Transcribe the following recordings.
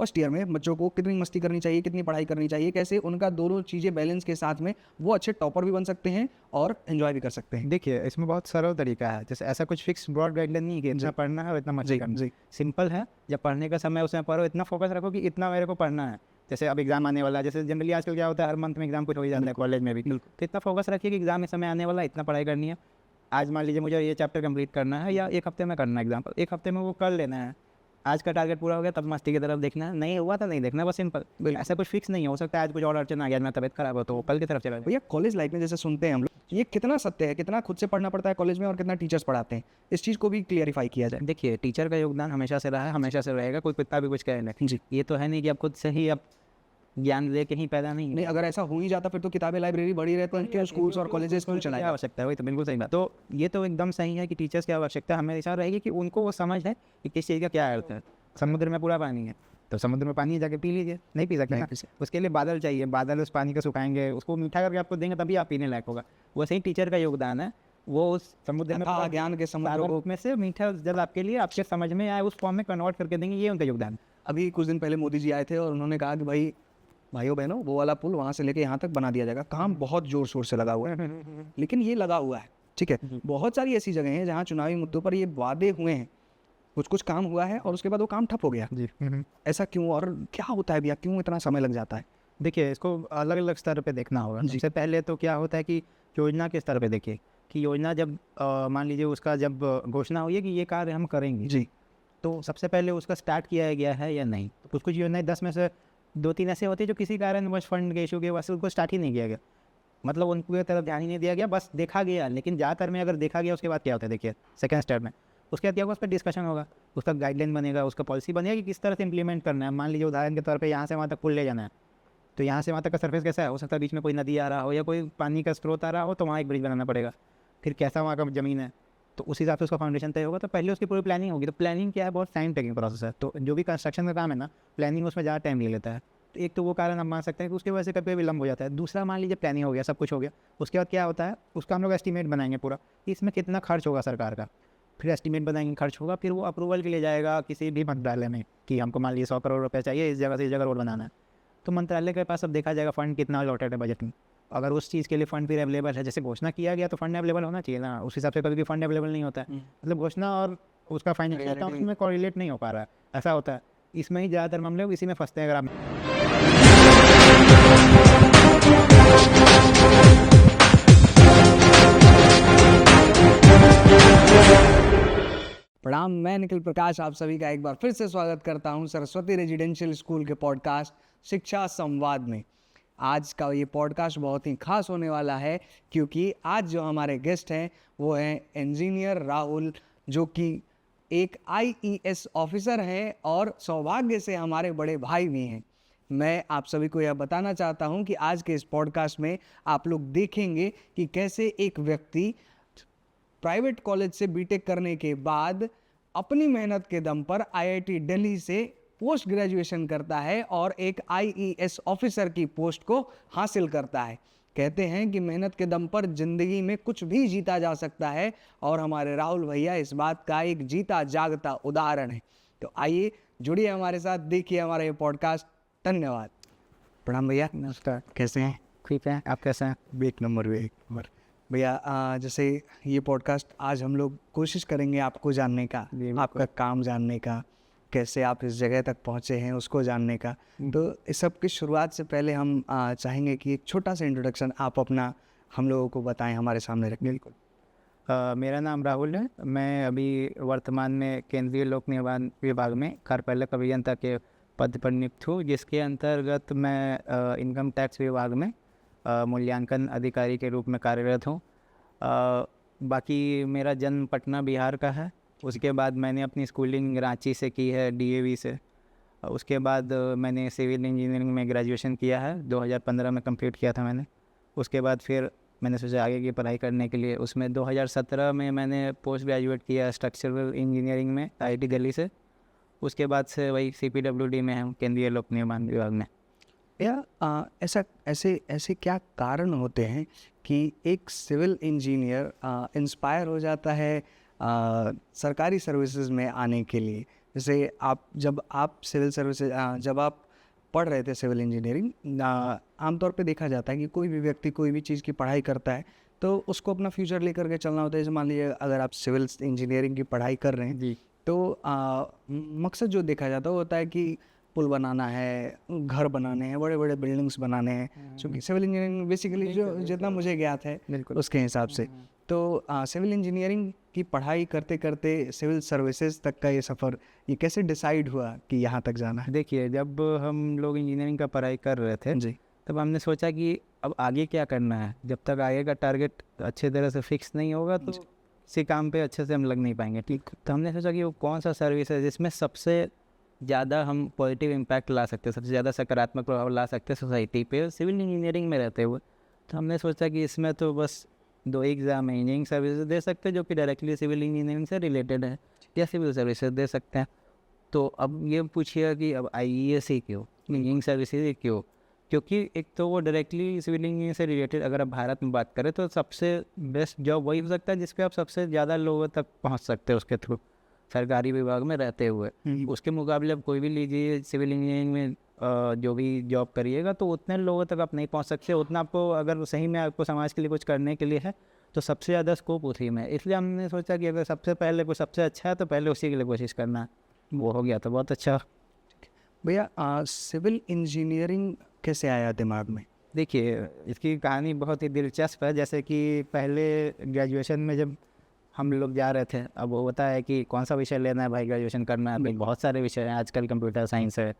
First year में बच्चों को कितनी मस्ती करनी चाहिए, कितनी पढ़ाई करनी चाहिए, कैसे उनका दोनों चीज़ें बैलेंस के साथ में वो अच्छे टॉपर भी बन सकते हैं और एंजॉय भी कर सकते हैं। देखिए इसमें बहुत सरल तरीका है, जैसे ऐसा कुछ फिक्स ब्रॉड गाइडलाइन नहीं है कि इतना पढ़ना है और इतना मस्ती करना है। सिंपल है, जब पढ़ने का समय उसमें पढ़ो, इतना फोकस रखो कि इतना मेरे को पढ़ना है। जैसे अब एग्जाम आने वाला है, जैसे जनरली आजकल क्या होता है, हर मंथ में एग्जाम कुछ हो ही जाता है कॉलेज में भी, तो इतना फोकस रखिए कि एग्जाम में समय आने वाला, इतना पढ़ाई करनी है। आज मान लीजिए मुझे ये चैप्टर कंप्लीट करना है या एक हफ्ते में करना है, एग्जाम्पल एक हफ्ते में वो कर लेना है। आज का टारगेट पूरा हो गया तब मस्ती की तरफ देखना है, नहीं हुआ तो नहीं देखना, बस सिंपल। ऐसा कुछ फिक्स नहीं है, हो सकता है आज कुछ और अड़चन आ गया, मैं तबियत खराब हो तो कल की तरफ चला जाए। भैया कॉलेज लाइफ में जैसे सुनते हैं हम लोग, ये कितना सत्य है, कितना खुद से पढ़ना पड़ता है कॉलेज में और कितना टीचर्स पढ़ाते हैं, इस चीज़ को भी क्लियरिफाई किया जाए। देखिए टीचर का योगदान हमेशा से रहा है, हमेशा से रहेगा, कोई कितना भी कुछ कहे नहीं जी। ये तो है नहीं कि आप खुद से ही आप ज्ञान ले के ही पैदा नहीं। अगर ऐसा हो ही जाता फिर तो किताबें लाइब्रेरी बड़ी रहती हैं, क्यों स्कूल्स और कॉलेजेस क्यों चलाए? आवश्यकता है, वही तो बिल्कुल सही बात। तो ये तो एकदम सही है कि टीचर्स की आवश्यकता हमेशा रहेगी कि उनको वो समझ है कि किस चीज़ का क्या अर्थ है। समुद्र में पूरा पानी है तो समुद्र में पानी जाके पी लीजिए, नहीं पी सकते ना, उसके लिए बादल चाहिए, बादल उस पानी को सुखाएंगे, उसको मीठा करके आपको देंगे तभी आप पीने लायक होगा। वैसे ही टीचर का योगदान है, वो उस समुद्र में ज्ञान के समुद्र में से मीठा जल आपके लिए आपके समझ में आए उस फॉर्म में कन्वर्ट करके देंगे, ये उनका योगदान। अभी कुछ दिन पहले मोदी जी आए थे और उन्होंने कहा कि भाइयों बहनों वो वाला पुल वहाँ से लेके यहाँ तक बना दिया जाएगा। काम बहुत जोर शोर से लगा हुआ है, लेकिन ये लगा हुआ है, ठीक है। बहुत सारी ऐसी जगह हैं जहाँ चुनावी मुद्दों पर ये वादे हुए हैं, कुछ काम हुआ है और उसके बाद वो काम ठप हो गया जी। ऐसा क्यों और क्या होता है भैया, क्यों इतना समय लग जाता है? देखिए इसको अलग अलग स्तर पे देखना होगा। सबसे पहले तो क्या होता है कि योजना के स्तर पे देखिए कि योजना जब मान लीजिए उसका जब घोषणा हुई है कि ये कार्य हम करेंगे जी, तो सबसे पहले उसका स्टार्ट किया गया है या नहीं। तो कुछ योजनाएं 10 में से 2-3 ऐसे होती है जो किसी कारणवश फंड के इशू के वजह से उनको स्टार्ट ही नहीं किया गया, मतलब उनकी तरफ ध्यान ही नहीं दिया गया, बस देखा गया। लेकिन ज़्यादातर में अगर देखा गया उसके बाद क्या होता है, देखिए सेकंड स्टेप में उसके बाद क्या होगा, उस पर डिस्कशन होगा, उसका गाइडलाइन बनेगा, उसका पॉलिसी बनेगा कि किस तरह से इंप्लीमेंट करना है। मान लीजिए उदाहरण के तौर पे यहाँ से वहाँ तक पुल ले जाना है, तो यहाँ से वहाँ तक का सरफेस कैसा है, हो सकता है बीच में कोई नदी आ रहा हो या कोई पानी का स्रोत आ रहा हो, तो वहाँ एक ब्रिज बनाना पड़ेगा। फिर कैसा वहाँ का ज़मीन है, तो उस हिसाब से उसका फाउंडेशन तय होगा। तो पहले उसकी पूरी प्लानिंग होगी। तो प्लानिंग क्या है, बहुत टाइम टेकिंग प्रोसेस है। तो जो भी कंस्ट्रक्शन का काम है ना, प्लानिंग उसमें ज़्यादा टाइम ले लेता है। तो एक तो वो कारण हम मान सकते हैं कि उसकी वजह से कभी विलम्ब हो जाता है। दूसरा, मान लीजिए प्लानिंग हो गया, सब कुछ हो गया, उसके बाद क्या होता है, उसका हम लोग एस्टीमेट बनाएंगे पूरा कि इसमें कितना खर्च होगा सरकार का। फिर एस्टीमेट बनाएंगे, खर्च होगा, फिर वो अप्रूवल के लिए जाएगा किसी भी मंत्रालय में कि हमको मान लीजिए 100 करोड़ रुपये चाहिए, इस जगह से इस जगह रोड बनाना है। तो मंत्रालय के पास अब देखा जाएगा फंड कितना अलॉटेड है बजट में। अगर उस चीज़ के लिए फंड फिर अवेलेबल है, जैसे घोषणा किया गया तो फंड अवेलेबल होना चाहिए ना, उस हिसाब से कभी भी फंड अवेलेबल नहीं होता है। मतलब घोषणा और उसका फाइनेंशियल उसमें कोरिलेट नहीं हो पा रहा है, ऐसा होता है। इसमें ही ज़्यादातर मामले इसी में फंसते हैं। अगर आप प्रणाम, मैं निखिल प्रकाश आप सभी का एक बार फिर से स्वागत करता हूं सरस्वती रेजिडेंशियल स्कूल के पॉडकास्ट शिक्षा संवाद में। आज का ये पॉडकास्ट बहुत ही खास होने वाला है क्योंकि आज जो हमारे गेस्ट हैं वो हैं इंजीनियर राहुल, जो कि एक IES ऑफिसर हैं और सौभाग्य से हमारे बड़े भाई भी हैं। मैं आप सभी को यह बताना चाहता हूं कि आज के इस पॉडकास्ट में आप लोग देखेंगे कि कैसे एक व्यक्ति प्राइवेट कॉलेज से बीटेक करने के बाद अपनी मेहनत के दम पर IIT दिल्ली से पोस्ट ग्रेजुएशन करता है और एक IES ऑफिसर की पोस्ट को हासिल करता है। कहते हैं कि मेहनत के दम पर जिंदगी में कुछ भी जीता जा सकता है और हमारे राहुल भैया इस बात का एक जीता जागता उदाहरण है। तो आइए जुड़िए हमारे साथ, देखिए हमारा ये पॉडकास्ट। धन्यवाद। प्रणाम भैया। नमस्कार। कैसे हैं? ठीक है, आप कैसे हैं? एक नंबर भैया। जैसे ये पॉडकास्ट आज हम लोग कोशिश करेंगे आपको जानने का, आपका काम जानने का, कैसे आप इस जगह तक पहुँचे हैं उसको जानने का। तो इस सब की शुरुआत से पहले हम चाहेंगे कि एक छोटा सा इंट्रोडक्शन आप अपना हम लोगों को बताएं, हमारे सामने रखें। बिल्कुल। मेरा नाम राहुल है। मैं अभी वर्तमान में केंद्रीय लोक निर्माण विभाग में कार्यपालक अभियंता के पद पर नियुक्त हूँ, जिसके अंतर्गत मैं इनकम टैक्स विभाग में मूल्यांकन अधिकारी के रूप में कार्यरत हूँ। बाकी मेरा जन्म पटना बिहार का है। उसके बाद मैंने अपनी स्कूलिंग रांची से की है, DAV से। उसके बाद मैंने सिविल इंजीनियरिंग में ग्रेजुएशन किया है, 2015 में कंप्लीट किया था मैंने। उसके बाद फिर मैंने सोचा आगे की पढ़ाई करने के लिए, उसमें 2017 में मैंने पोस्ट ग्रेजुएट किया स्ट्रक्चरल इंजीनियरिंग में IIT दिल्ली से। उसके बाद से वही CPWD में हूँ, केंद्रीय लोक निर्माण विभाग में। या ऐसे क्या कारण होते हैं कि एक सिविल इंजीनियर इंस्पायर हो जाता है सरकारी सर्विसेज में आने के लिए? जैसे जब आप सिविल सर्विसेज जब आप पढ़ रहे थे सिविल इंजीनियरिंग, आमतौर पे देखा जाता है कि कोई भी व्यक्ति कोई भी चीज़ की पढ़ाई करता है तो उसको अपना फ्यूचर लेकर के चलना होता है। जैसे मान लीजिए अगर आप सिविल इंजीनियरिंग की पढ़ाई कर रहे हैं जी तो मकसद जो देखा जाता है वो होता है कि पुल बनाना है, घर बनाने हैं, बड़े बड़े बिल्डिंग्स बनाने हैं, क्योंकि सिविल इंजीनियरिंग बेसिकली जो जितना मुझे ज्ञात है बिल्कुल। उसके हिसाब से। तो सिविल इंजीनियरिंग की पढ़ाई करते करते सिविल सर्विसेज तक का ये सफ़र, ये कैसे डिसाइड हुआ कि यहाँ तक जाना है? देखिए, जब हम लोग इंजीनियरिंग का पढ़ाई कर रहे थे जी तब हमने सोचा कि अब आगे क्या करना है। जब तक आगे का टारगेट अच्छे तरह से फिक्स नहीं होगा तो किसी काम पे अच्छे से हम लग नहीं पाएंगे। ठीक, तो हमने सोचा कि वो कौन सा सर्विस है जिसमें सबसे ज़्यादा हम पॉजिटिव इम्पैक्ट ला सकते हैं, सबसे ज़्यादा सकारात्मक प्रभाव ला सकते हैं सोसाइटी पे सिविल इंजीनियरिंग में रहते हुए। तो हमने सोचा कि इसमें तो बस 2 एग्ज़ाम है, इंजीनियरिंग सर्विसेज दे सकते हैं जो कि डायरेक्टली सिविल इंजीनियरिंग से रिलेटेड है, या सिविल सर्विसेज दे सकते हैं। तो अब ये पूछिए कि अब IES ही क्यों, इंजीनियरिंग सर्विसेज ही क्यों? क्योंकि एक तो वो डायरेक्टली सिविल इंजीनियरिंग से रिलेटेड, अगर आप भारत में बात करें तो सबसे बेस्ट जॉब वही हो सकता है जिस पे आप सबसे ज़्यादा लोगों तक पहुंच सकते हैं उसके थ्रू, सरकारी विभाग में रहते हुए। उसके मुकाबले अब कोई भी लीजिए सिविल इंजीनियरिंग में जो भी जॉब करिएगा तो उतने लोगों तक आप नहीं पहुंच सकते, उतना आपको अगर सही में आपको समाज के लिए कुछ करने के लिए है तो सबसे ज़्यादा स्कोप उसी में है। इसलिए हमने सोचा कि अगर सबसे पहले कुछ सबसे अच्छा है तो पहले उसी के लिए कोशिश करना है। वो हो गया तो बहुत अच्छा। भैया, सिविल इंजीनियरिंग कैसे आया दिमाग में? देखिए, इसकी कहानी बहुत ही दिलचस्प है। जैसे कि पहले ग्रेजुएशन में जब हम लोग जा रहे थे, अब वो होता है कि कौन सा विषय लेना है भाई, ग्रेजुएशन करना है तो बहुत सारे विषय हैं। आजकल कंप्यूटर साइंस है,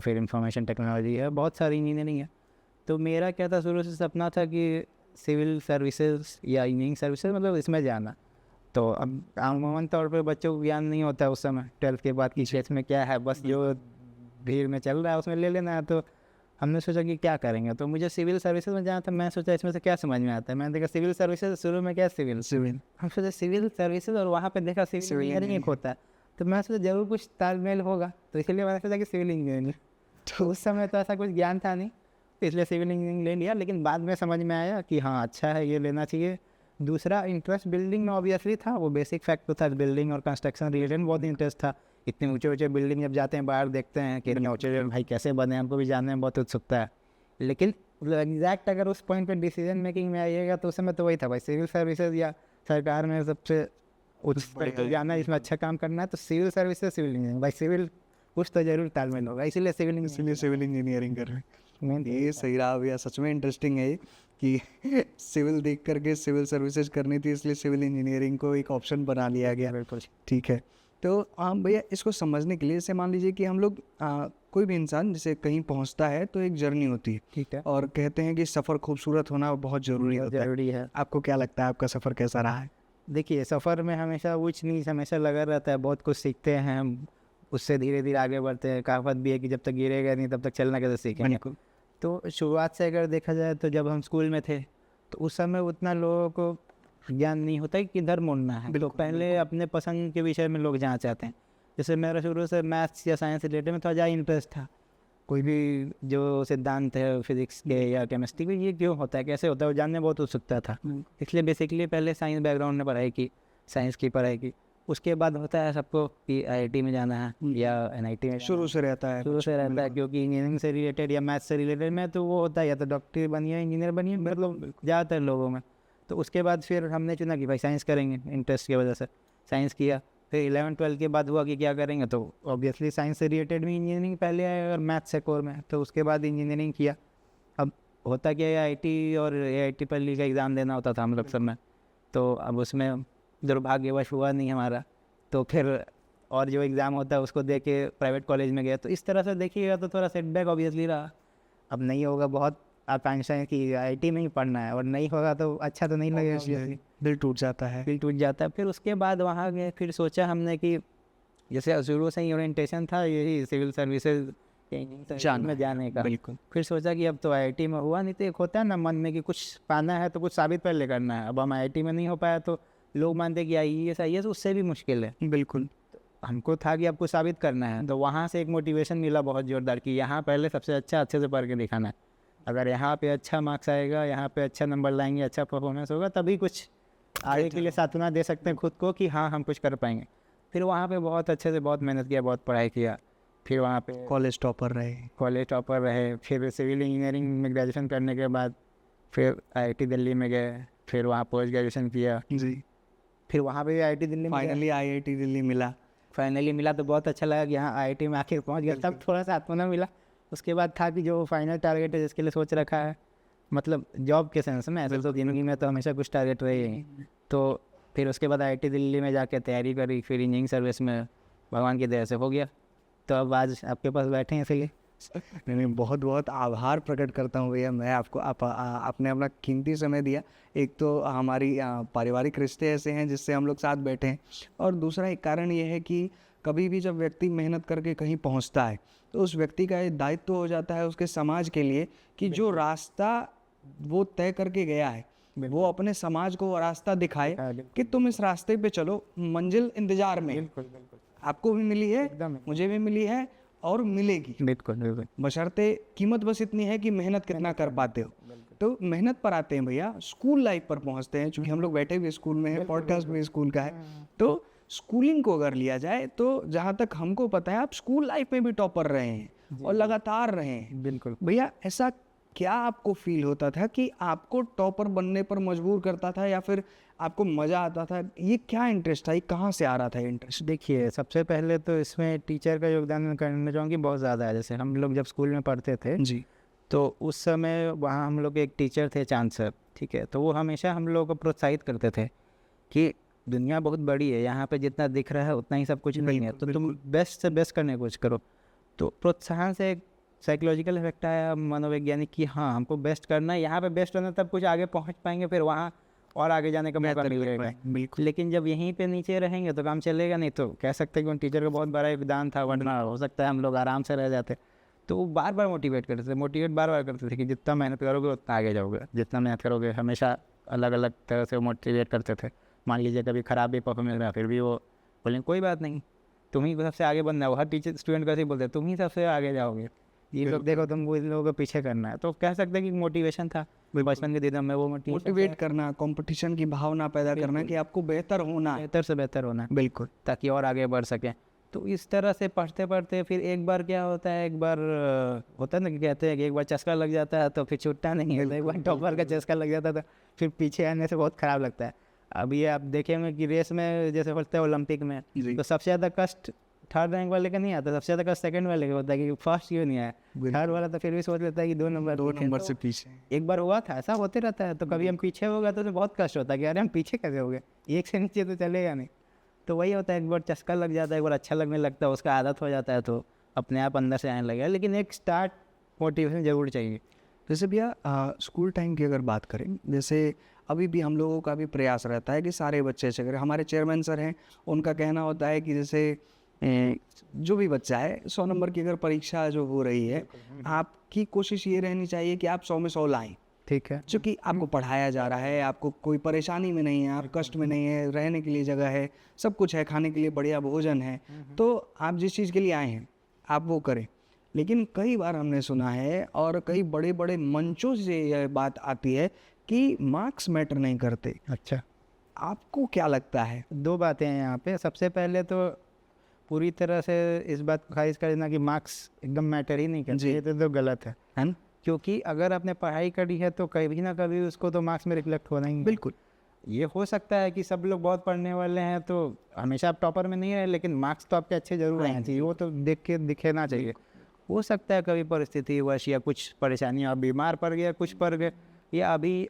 फिर इंफॉर्मेशन टेक्नोलॉजी है, बहुत सारी इंजीनियरिंग है। तो मेरा क्या था, शुरू से सपना था कि सिविल सर्विसेज या इंजीनियरिंग सर्विसेज मतलब इसमें जाना। तो अब आमूमन तौर पे बच्चों को ज्ञान नहीं होता उस समय 12th के बाद कि क्षेत्र में क्या है, बस जो भीड़ में चल रहा है उसमें ले लेना है। तो हमने सोचा कि क्या करेंगे, तो मुझे सिविल सर्विसेज में जाना था। मैं सोचा इसमें से क्या समझ में आता है, मैंने देखा सिविल सर्विसेज, शुरू में क्या सिविल, हम सोचा सिविल सर्विसेज, और वहाँ पे देखा सिविल इंजीनियरिंग एक होता है। तो मैं सोचा जरूर कुछ तालमेल होगा, तो इसलिए मैंने सोचा कि सिविल इंजीनियरिंग। तो उस समय तो ऐसा कुछ ज्ञान था नहीं, तो इसलिए सिविल इंजीनियरिंग ले लिया। लेकिन बाद में समझ में आया कि हाँ अच्छा है, ये लेना चाहिए। दूसरा, इंटरेस्ट बिल्डिंग में ऑब्वियसली था, वो बेसिक फैक्ट तो था, बिल्डिंग और कंस्ट्रक्शन रिलेटेड बहुत इंटरेस्ट था। इतने ऊंचे ऊंचे बिल्डिंग जब जाते हैं बाहर देखते हैं कि इतने ऊंचे भाई कैसे बने, हमको भी जानने में बहुत उत्सुकता है। लेकिन एग्जैक्ट अगर उस पॉइंट पे डिसीजन मेकिंग में आइएगा तो उस समय तो वही था भाई, सिविल सर्विसेज या सरकार में सबसे उच्च स्तर पे जाना है, इसमें अच्छा काम करना है तो सिविल सर्विसेज, सिविल इंजीनियरिंग भाई, सिविल कुछ तो जरूर तालमेल होगा, इसीलिए सिविल इंजीनियरिंग कर रहे हैं। ये सही रहा भैया, सच में इंटरेस्टिंग है ये कि सिविल देख करके सिविल सर्विसेज करनी थी, इसलिए सिविल इंजीनियरिंग को एक ऑप्शन बना लिया गया। बिल्कुल ठीक है। तो भैया, इसको समझने के लिए जैसे मान लीजिए कि हम लोग कोई भी इंसान जैसे कहीं पहुंचता है तो एक जर्नी होती है, ठीक है, और कहते हैं कि सफ़र खूबसूरत होना बहुत ज़रूरी होता है। जरूरी है। आपको क्या लगता है, आपका सफ़र कैसा रहा है? देखिए, सफ़र में हमेशा ऊंच नीच हमेशा लगा रहता है, बहुत कुछ सीखते हैं हम, उससे धीरे धीरे आगे बढ़ते हैं। कहावत भी है कि जब तक गिरेगा नहीं तब तक चलना कैसे सीखेंगे। तो शुरुआत से अगर देखा जाए तो जब हम स्कूल में थे तो उस समय उतना लोगों को ज्ञान नहीं होता कि किधर मुड़ना है। तो पहले अपने पसंद के विषय में लोग जाना चाहते हैं। जैसे मेरा शुरू से मैथ्स या साइंस रिलेटेड में थोड़ा ज़्यादा इंटरेस्ट था। कोई भी जो सिद्धांत है फिजिक्स के या केमिस्ट्री के, ये क्यों होता है, कैसे होता है, वो जानने बहुत उत्सुकता था। इसलिए बेसिकली पहले साइंस बैकग्राउंड में पढ़ाई की, साइंस की पढ़ाई की। उसके बाद होता है सबको कि IIT में जाना है या NIT में, शुरू से रहता है क्योंकि इंजीनियरिंग से रिलेटेड या मैथ्स से रिलेटेड में तो वो होता है या तो डॉक्टर बनिए, इंजीनियर बनिए, मतलब ज़्यादातर लोगों में। तो उसके बाद फिर हमने चुना कि भाई साइंस करेंगे, इंटरेस्ट की वजह से साइंस किया। फिर 11th-12th के बाद हुआ कि क्या करेंगे, तो ऑब्वियसली साइंस से रिलेटेड में इंजीनियरिंग पहले आया और मैथ्स से कोर में, तो उसके बाद इंजीनियरिंग किया। अब होता क्या, IIT और AIT पहले का एग्ज़ाम देना होता था हम लोग सब में, तो अब उसमें दुर्भाग्यवश हुआ नहीं हमारा, तो फिर और जो एग्ज़ाम होता है उसको दे के प्राइवेट कॉलेज में गया। तो इस तरह से देखिएगा तो थोड़ा सेटबैक ऑब्वियसली रहा। अब नहीं होगा, बहुत आकांक्षा है कि IIT में ही पढ़ना है, और नहीं होगा तो अच्छा तो नहीं लगेगा, दिल टूट जाता है। फिर उसके बाद वहाँ गए, फिर सोचा हमने कि जैसे शुरू से ही ओरिएंटेशन था यही सिविल सर्विसेज में जाने का। बिल्कुल। फिर सोचा कि अब तो IIT में हुआ नहीं, तो एक होता है ना मन में कि कुछ पाना है तो कुछ साबित पहले करना है। अब हम IIT में नहीं हो पाया तो लोग मानते कि IAS उससे भी मुश्किल है। बिल्कुल। हमको था कि आपको साबित करना है, तो वहाँ से एक मोटिवेशन मिला बहुत ज़ोरदार कि यहाँ पहले सबसे अच्छे से पढ़ के दिखाना है। अगर यहाँ पे अच्छा मार्क्स आएगा, यहाँ पे अच्छा नंबर लाएंगे, अच्छा परफॉर्मेंस होगा, तभी कुछ आगे के लिए सांत्वना दे सकते हैं खुद को कि हाँ हम कुछ कर पाएंगे। फिर वहाँ पे बहुत अच्छे से बहुत मेहनत किया, बहुत पढ़ाई किया। फिर वहाँ पे कॉलेज टॉपर रहे। फिर सिविल इंजीनियरिंग में ग्रेजुएशन करने के बाद फिर आईआईटी दिल्ली में गए, फिर वहाँ पोस्ट ग्रेजुएशन किया जी। फिर वहाँ पे भी आईआईटी दिल्ली में फाइनली आईआईटी दिल्ली मिला। फाइनली मिला तो बहुत अच्छा लगा कि हाँ आईआईटी में आके पहुँच गया। तब थोड़ा सा आत्मना मिला। उसके बाद था कि जो फाइनल टारगेट है जिसके लिए सोच रखा है, मतलब जॉब के सेंस में, ऐसे तो ज़िंदगी में तो हमेशा कुछ टारगेट रहे ही। तो फिर उसके बाद आईआईटी दिल्ली में जाके तैयारी करी, फिर इंजीनियरिंग सर्विस में भगवान की दया से हो गया। तो अब आज आपके पास बैठे हैं इसलिए। नहीं, बहुत बहुत आभार प्रकट करता हूँ भैया मैं आपको। आपने अपना कीमती समय दिया। एक तो हमारी पारिवारिक रिश्ते ऐसे हैं जिससे हम लोग साथ बैठे हैं, और दूसरा एक कारण ये है कि कभी भी जब व्यक्ति मेहनत करके कहीं पहुंचता है तो उस व्यक्ति का ये दायित्व हो जाता है उसके समाज के लिए कि जो रास्ता वो तय करके गया है वो अपने समाज को वो रास्ता दिखाए कि तुम इस रास्ते पे चलो, मंजिल इंतजार में। आपको भी मिली है, मुझे भी मिली है और मिलेगी। बिल्कुल। बशर्ते कीमत बस इतनी है कि मेहनत कितना कर पाते हो। तो मेहनत पर आते हैं भैया, स्कूल लाइफ पर पहुंचते हैं। क्योंकि हम लोग बैठे हुए स्कूल में हैं, पॉडकास्ट भी स्कूल का है। तो स्कूलिंग को अगर लिया जाए तो जहाँ तक हमको पता है आप स्कूल लाइफ में भी टॉपर रहे हैं और लगातार रहे हैं। बिल्कुल भैया ऐसा क्या आपको फील होता था कि आपको टॉपर बनने पर मजबूर करता था, या फिर आपको मज़ा आता था? ये क्या इंटरेस्ट था, ये कहाँ से आ रहा था इंटरेस्ट? देखिए, सबसे पहले तो इसमें टीचर का योगदान करना चाहूँगी बहुत ज़्यादा है। जैसे हम लोग जब स्कूल में पढ़ते थे जी, तो उस समय वहाँ हम लोग के एक टीचर थे चांद सर, ठीक है। तो वो हमेशा हम लोगों को प्रोत्साहित करते थे कि दुनिया बहुत बड़ी है, यहाँ पे जितना दिख रहा है उतना ही सब कुछ नहीं है, तो तुम बेस्ट से बेस्ट करने की कोशिश करो। तो प्रोत्साहन से एक साइकोलॉजिकल इफेक्ट आया मनोवैज्ञानिक कि हाँ हमको बेस्ट करना है, यहाँ पे बेस्ट होना तब कुछ आगे पहुँच पाएंगे, फिर वहाँ और आगे जाने का मौका मिलेगा। बिल्कुल। लेकिन जब यहीं पे नीचे रहेंगे तो काम चलेगा नहीं। तो कह सकते हैं कि उन टीचर का बहुत बड़ा योगदान था, वरना हो सकता है हम लोग आराम से रह जाते। तो वो बार बार मोटिवेट करते थे कि जितना मेहनत करोगे उतना आगे जाओगे, जितना मेहनत करोगे। हमेशा अलग अलग तरह से मोटिवेट करते थे। मान लीजिए कभी ख़राब भी परफॉर्मेंस रहा फिर भी वो बोलेंगे कोई बात नहीं, तुम ही सबसे आगे बनना है। वो हर टीचर स्टूडेंट को ऐसे ही बोलते हैं, तुम ही सबसे आगे जाओगे, ये लोग देखो तुमको इन लोगों को पीछे करना है। तो कह सकते हैं कि मोटिवेशन था बचपन के दिनों में, वो मोटिवेट करना, कंपटीशन की भावना पैदा करना कि आपको बेहतर होना है, बेहतर से बेहतर होना है, बिल्कुल, ताकि और आगे बढ़ सकें। तो इस तरह से पढ़ते पढ़ते फिर एक बार क्या होता है, एक बार होता है ना कि कहते हैं कि एक बार चस्का लग जाता है तो फिर छूटता नहीं है। तो एक बार टॉपर का चस्का लग जाता था, फिर पीछे आने से बहुत ख़राब लगता है। अब ये आप देखेंगे कि रेस में जैसे होता है ओलंपिक में, तो सबसे ज़्यादा कष्ट थर्ड रैंक वाले का नहीं आता, सबसे ज़्यादा कष्ट सेकंड वाले का होता है कि फर्स्ट क्यों नहीं आया। थर्ड वाला तो फिर भी सोच लेता है कि दो नंबर से पीछे। एक बार हुआ था, ऐसा होते रहता है। तो कभी हम पीछे हो गए तो बहुत कष्ट होता है कि अरे हम पीछे कैसे हो गए, एक से नीचे तो चलेगा नहीं। तो वही होता है, एक बार चस्का लग जाता है, एक बार अच्छा लगने लगता है, उसका आदत हो जाता है तो अपने आप अंदर से आने लगेगा। लेकिन एक स्टार्ट मोटिवेशन ज़रूर चाहिए। जैसे भैया स्कूल टाइम की अगर बात करें, जैसे अभी भी हम लोगों का भी प्रयास रहता है कि सारे बच्चे अच्छे करें। हमारे चेयरमैन सर हैं, उनका कहना होता है कि जैसे जो भी बच्चा है 100 नंबर की अगर परीक्षा जो हो रही है, आपकी कोशिश ये रहनी चाहिए कि आप 100 में 100 लाएं। ठीक है, क्योंकि आपको पढ़ाया जा रहा है, आपको कोई परेशानी में नहीं है, आप कष्ट में नहीं है, रहने के लिए जगह है, सब कुछ है, खाने के लिए बढ़िया भोजन है, तो आप जिस चीज़ के लिए आए हैं आप वो करें। लेकिन कई बार हमने सुना है और कई बड़े बड़े मंचों से यह बात आती है कि मार्क्स मैटर नहीं करते। अच्छा, आपको क्या लगता है? दो बातें हैं यहाँ पे। सबसे पहले तो पूरी तरह से इस बात को खारिज कर देना कि मार्क्स एकदम मैटर ही नहीं करते, ये तो गलत है ना। क्योंकि अगर आपने पढ़ाई करी है तो कभी ना कभी उसको तो मार्क्स में रिफ्लेक्ट होना ही। बिल्कुल, ये हो सकता है कि सब लोग बहुत पढ़ने वाले हैं तो हमेशा आप टॉपर में नहीं रहे, लेकिन मार्क्स तो आपके अच्छे जरूर आने चाहिए, वो तो देख के दिखेना चाहिए। हो सकता है कभी परिस्थिति वश या कुछ परेशानियाँ, आप बीमार पड़ गया, कुछ पड़ गए, या अभी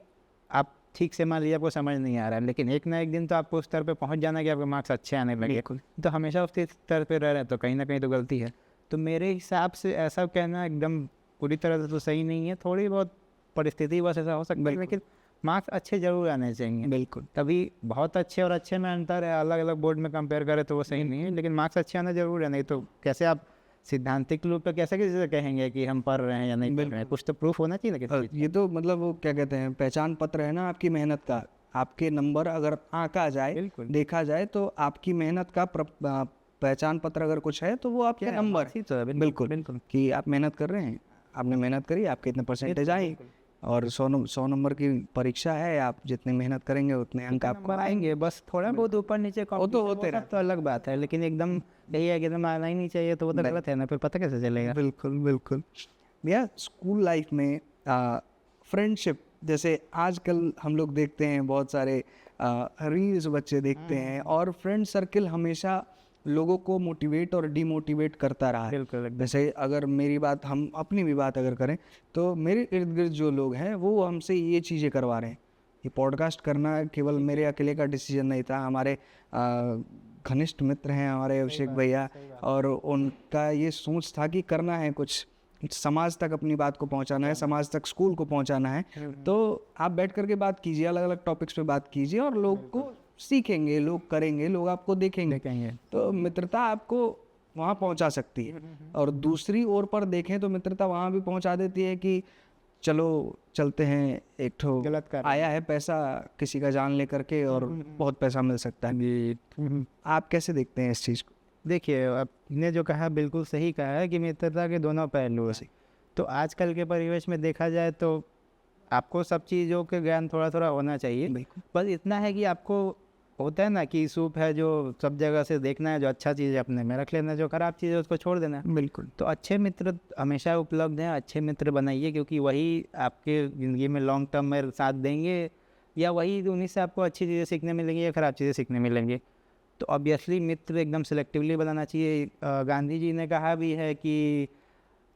आप ठीक से मान लीजिए आपको समझ नहीं आ रहा है, लेकिन एक ना एक दिन तो आपको उस स्तर पे पहुंच जाना कि आपके मार्क्स अच्छे आने लगे। तो हमेशा उस स्तर पे रह रहे हैं तो कहीं ना कहीं तो गलती है। तो मेरे हिसाब से ऐसा कहना एकदम पूरी तरह से तो सही नहीं है। थोड़ी बहुत परिस्थिति बस ऐसा हो सकता है, लेकिन मार्क्स अच्छे जरूर आने चाहिए। बिल्कुल, तभी बहुत अच्छे और अच्छे में अंतर है, अलग अलग बोर्ड में कंपेयर करें तो वो सही नहीं है, लेकिन मार्क्स अच्छे आना जरूर है। नहीं तो कैसे आप सिद्धांतिक रूप पे कैसे किसी से कहेंगे कि हम पढ़ रहे हैं या नहीं पढ़ रहे हैं? कुछ तो प्रूफ होना चाहिए ना। ये तो मतलब वो क्या कहते हैं, पहचान पत्र है ना आपकी मेहनत का। आपके नंबर अगर आंका जाए, देखा जाए तो आपकी मेहनत का पहचान पत्र अगर कुछ है तो वो आपका नंबर। बिल्कुल कि आप मेहनत कर रहे हैं, आपने मेहनत करी, आपके इतने परसेंटेज आए, और 100 नंबर की परीक्षा है, आप जितनी मेहनत करेंगे उतने अंक आपको आएंगे। बस थोड़ा बहुत ऊपर नीचे वो तो होते रहता तो अलग बात है, लेकिन एकदम यही है कि एकदम आना ही नहीं चाहिए तो वो तो गलत है ना, फिर पता कैसे चलेगा। बिल्कुल बिल्कुल। भैया स्कूल लाइफ में फ्रेंडशिप, जैसे आजकल हम लोग देखते हैं बहुत सारे रील्स बच्चे देखते हैं, और फ्रेंड सर्कल हमेशा लोगों को मोटिवेट और डिमोटिवेट करता रहा है। बिल्कुल। जैसे अगर मेरी बात, हम अपनी भी बात अगर करें, तो मेरे इर्द गिर्द जो लोग हैं वो हमसे ये चीज़ें करवा रहे हैं। ये पॉडकास्ट करना केवल मेरे अकेले का डिसीजन नहीं था, हमारे घनिष्ठ मित्र हैं हमारे अभिषेक भैया, और उनका ये सोच था कि करना है कुछ, समाज तक अपनी बात को पहुंचाना है, समाज तक स्कूल को पहुंचाना है। तो आप बैठ करके बात कीजिए, अलग अलग टॉपिक्स पे बात कीजिए, और लोग को सीखेंगे, लोग करेंगे, लोग आपको देखेंगे। तो मित्रता आपको वहाँ पहुँचा सकती है। और दूसरी ओर पर देखें तो मित्रता वहाँ भी पहुँचा देती है कि चलो चलते हैं, एक ठो गलत कर आया है पैसा किसी का जान ले करके, और बहुत पैसा मिल सकता है। आप कैसे देखते हैं इस चीज़ को? देखिए, आपने जो कहा बिल्कुल सही कहा है कि मित्रता के दोनों पहलू हैं। तो आजकल के परिवेश में देखा जाए तो आपको सब चीज़ों के ज्ञान थोड़ा थोड़ा होना चाहिए। बस इतना है कि आपको होता है ना कि सूप है जो सब जगह से देखना है, जो अच्छा चीज़ है अपने में रख लेना, जो खराब चीज़ है उसको छोड़ देना। बिल्कुल। तो अच्छे मित्र हमेशा उपलब्ध हैं, अच्छे मित्र बनाइए, क्योंकि वही आपके ज़िंदगी में लॉन्ग टर्म में साथ देंगे, या वही उन्हीं से आपको अच्छी चीज़ें सीखने मिलेंगी या ख़राब चीज़ें सीखने मिलेंगी। तो ऑब्वियसली मित्र एकदम सिलेक्टिवली बनाना चाहिए। गांधी जी ने कहा भी है कि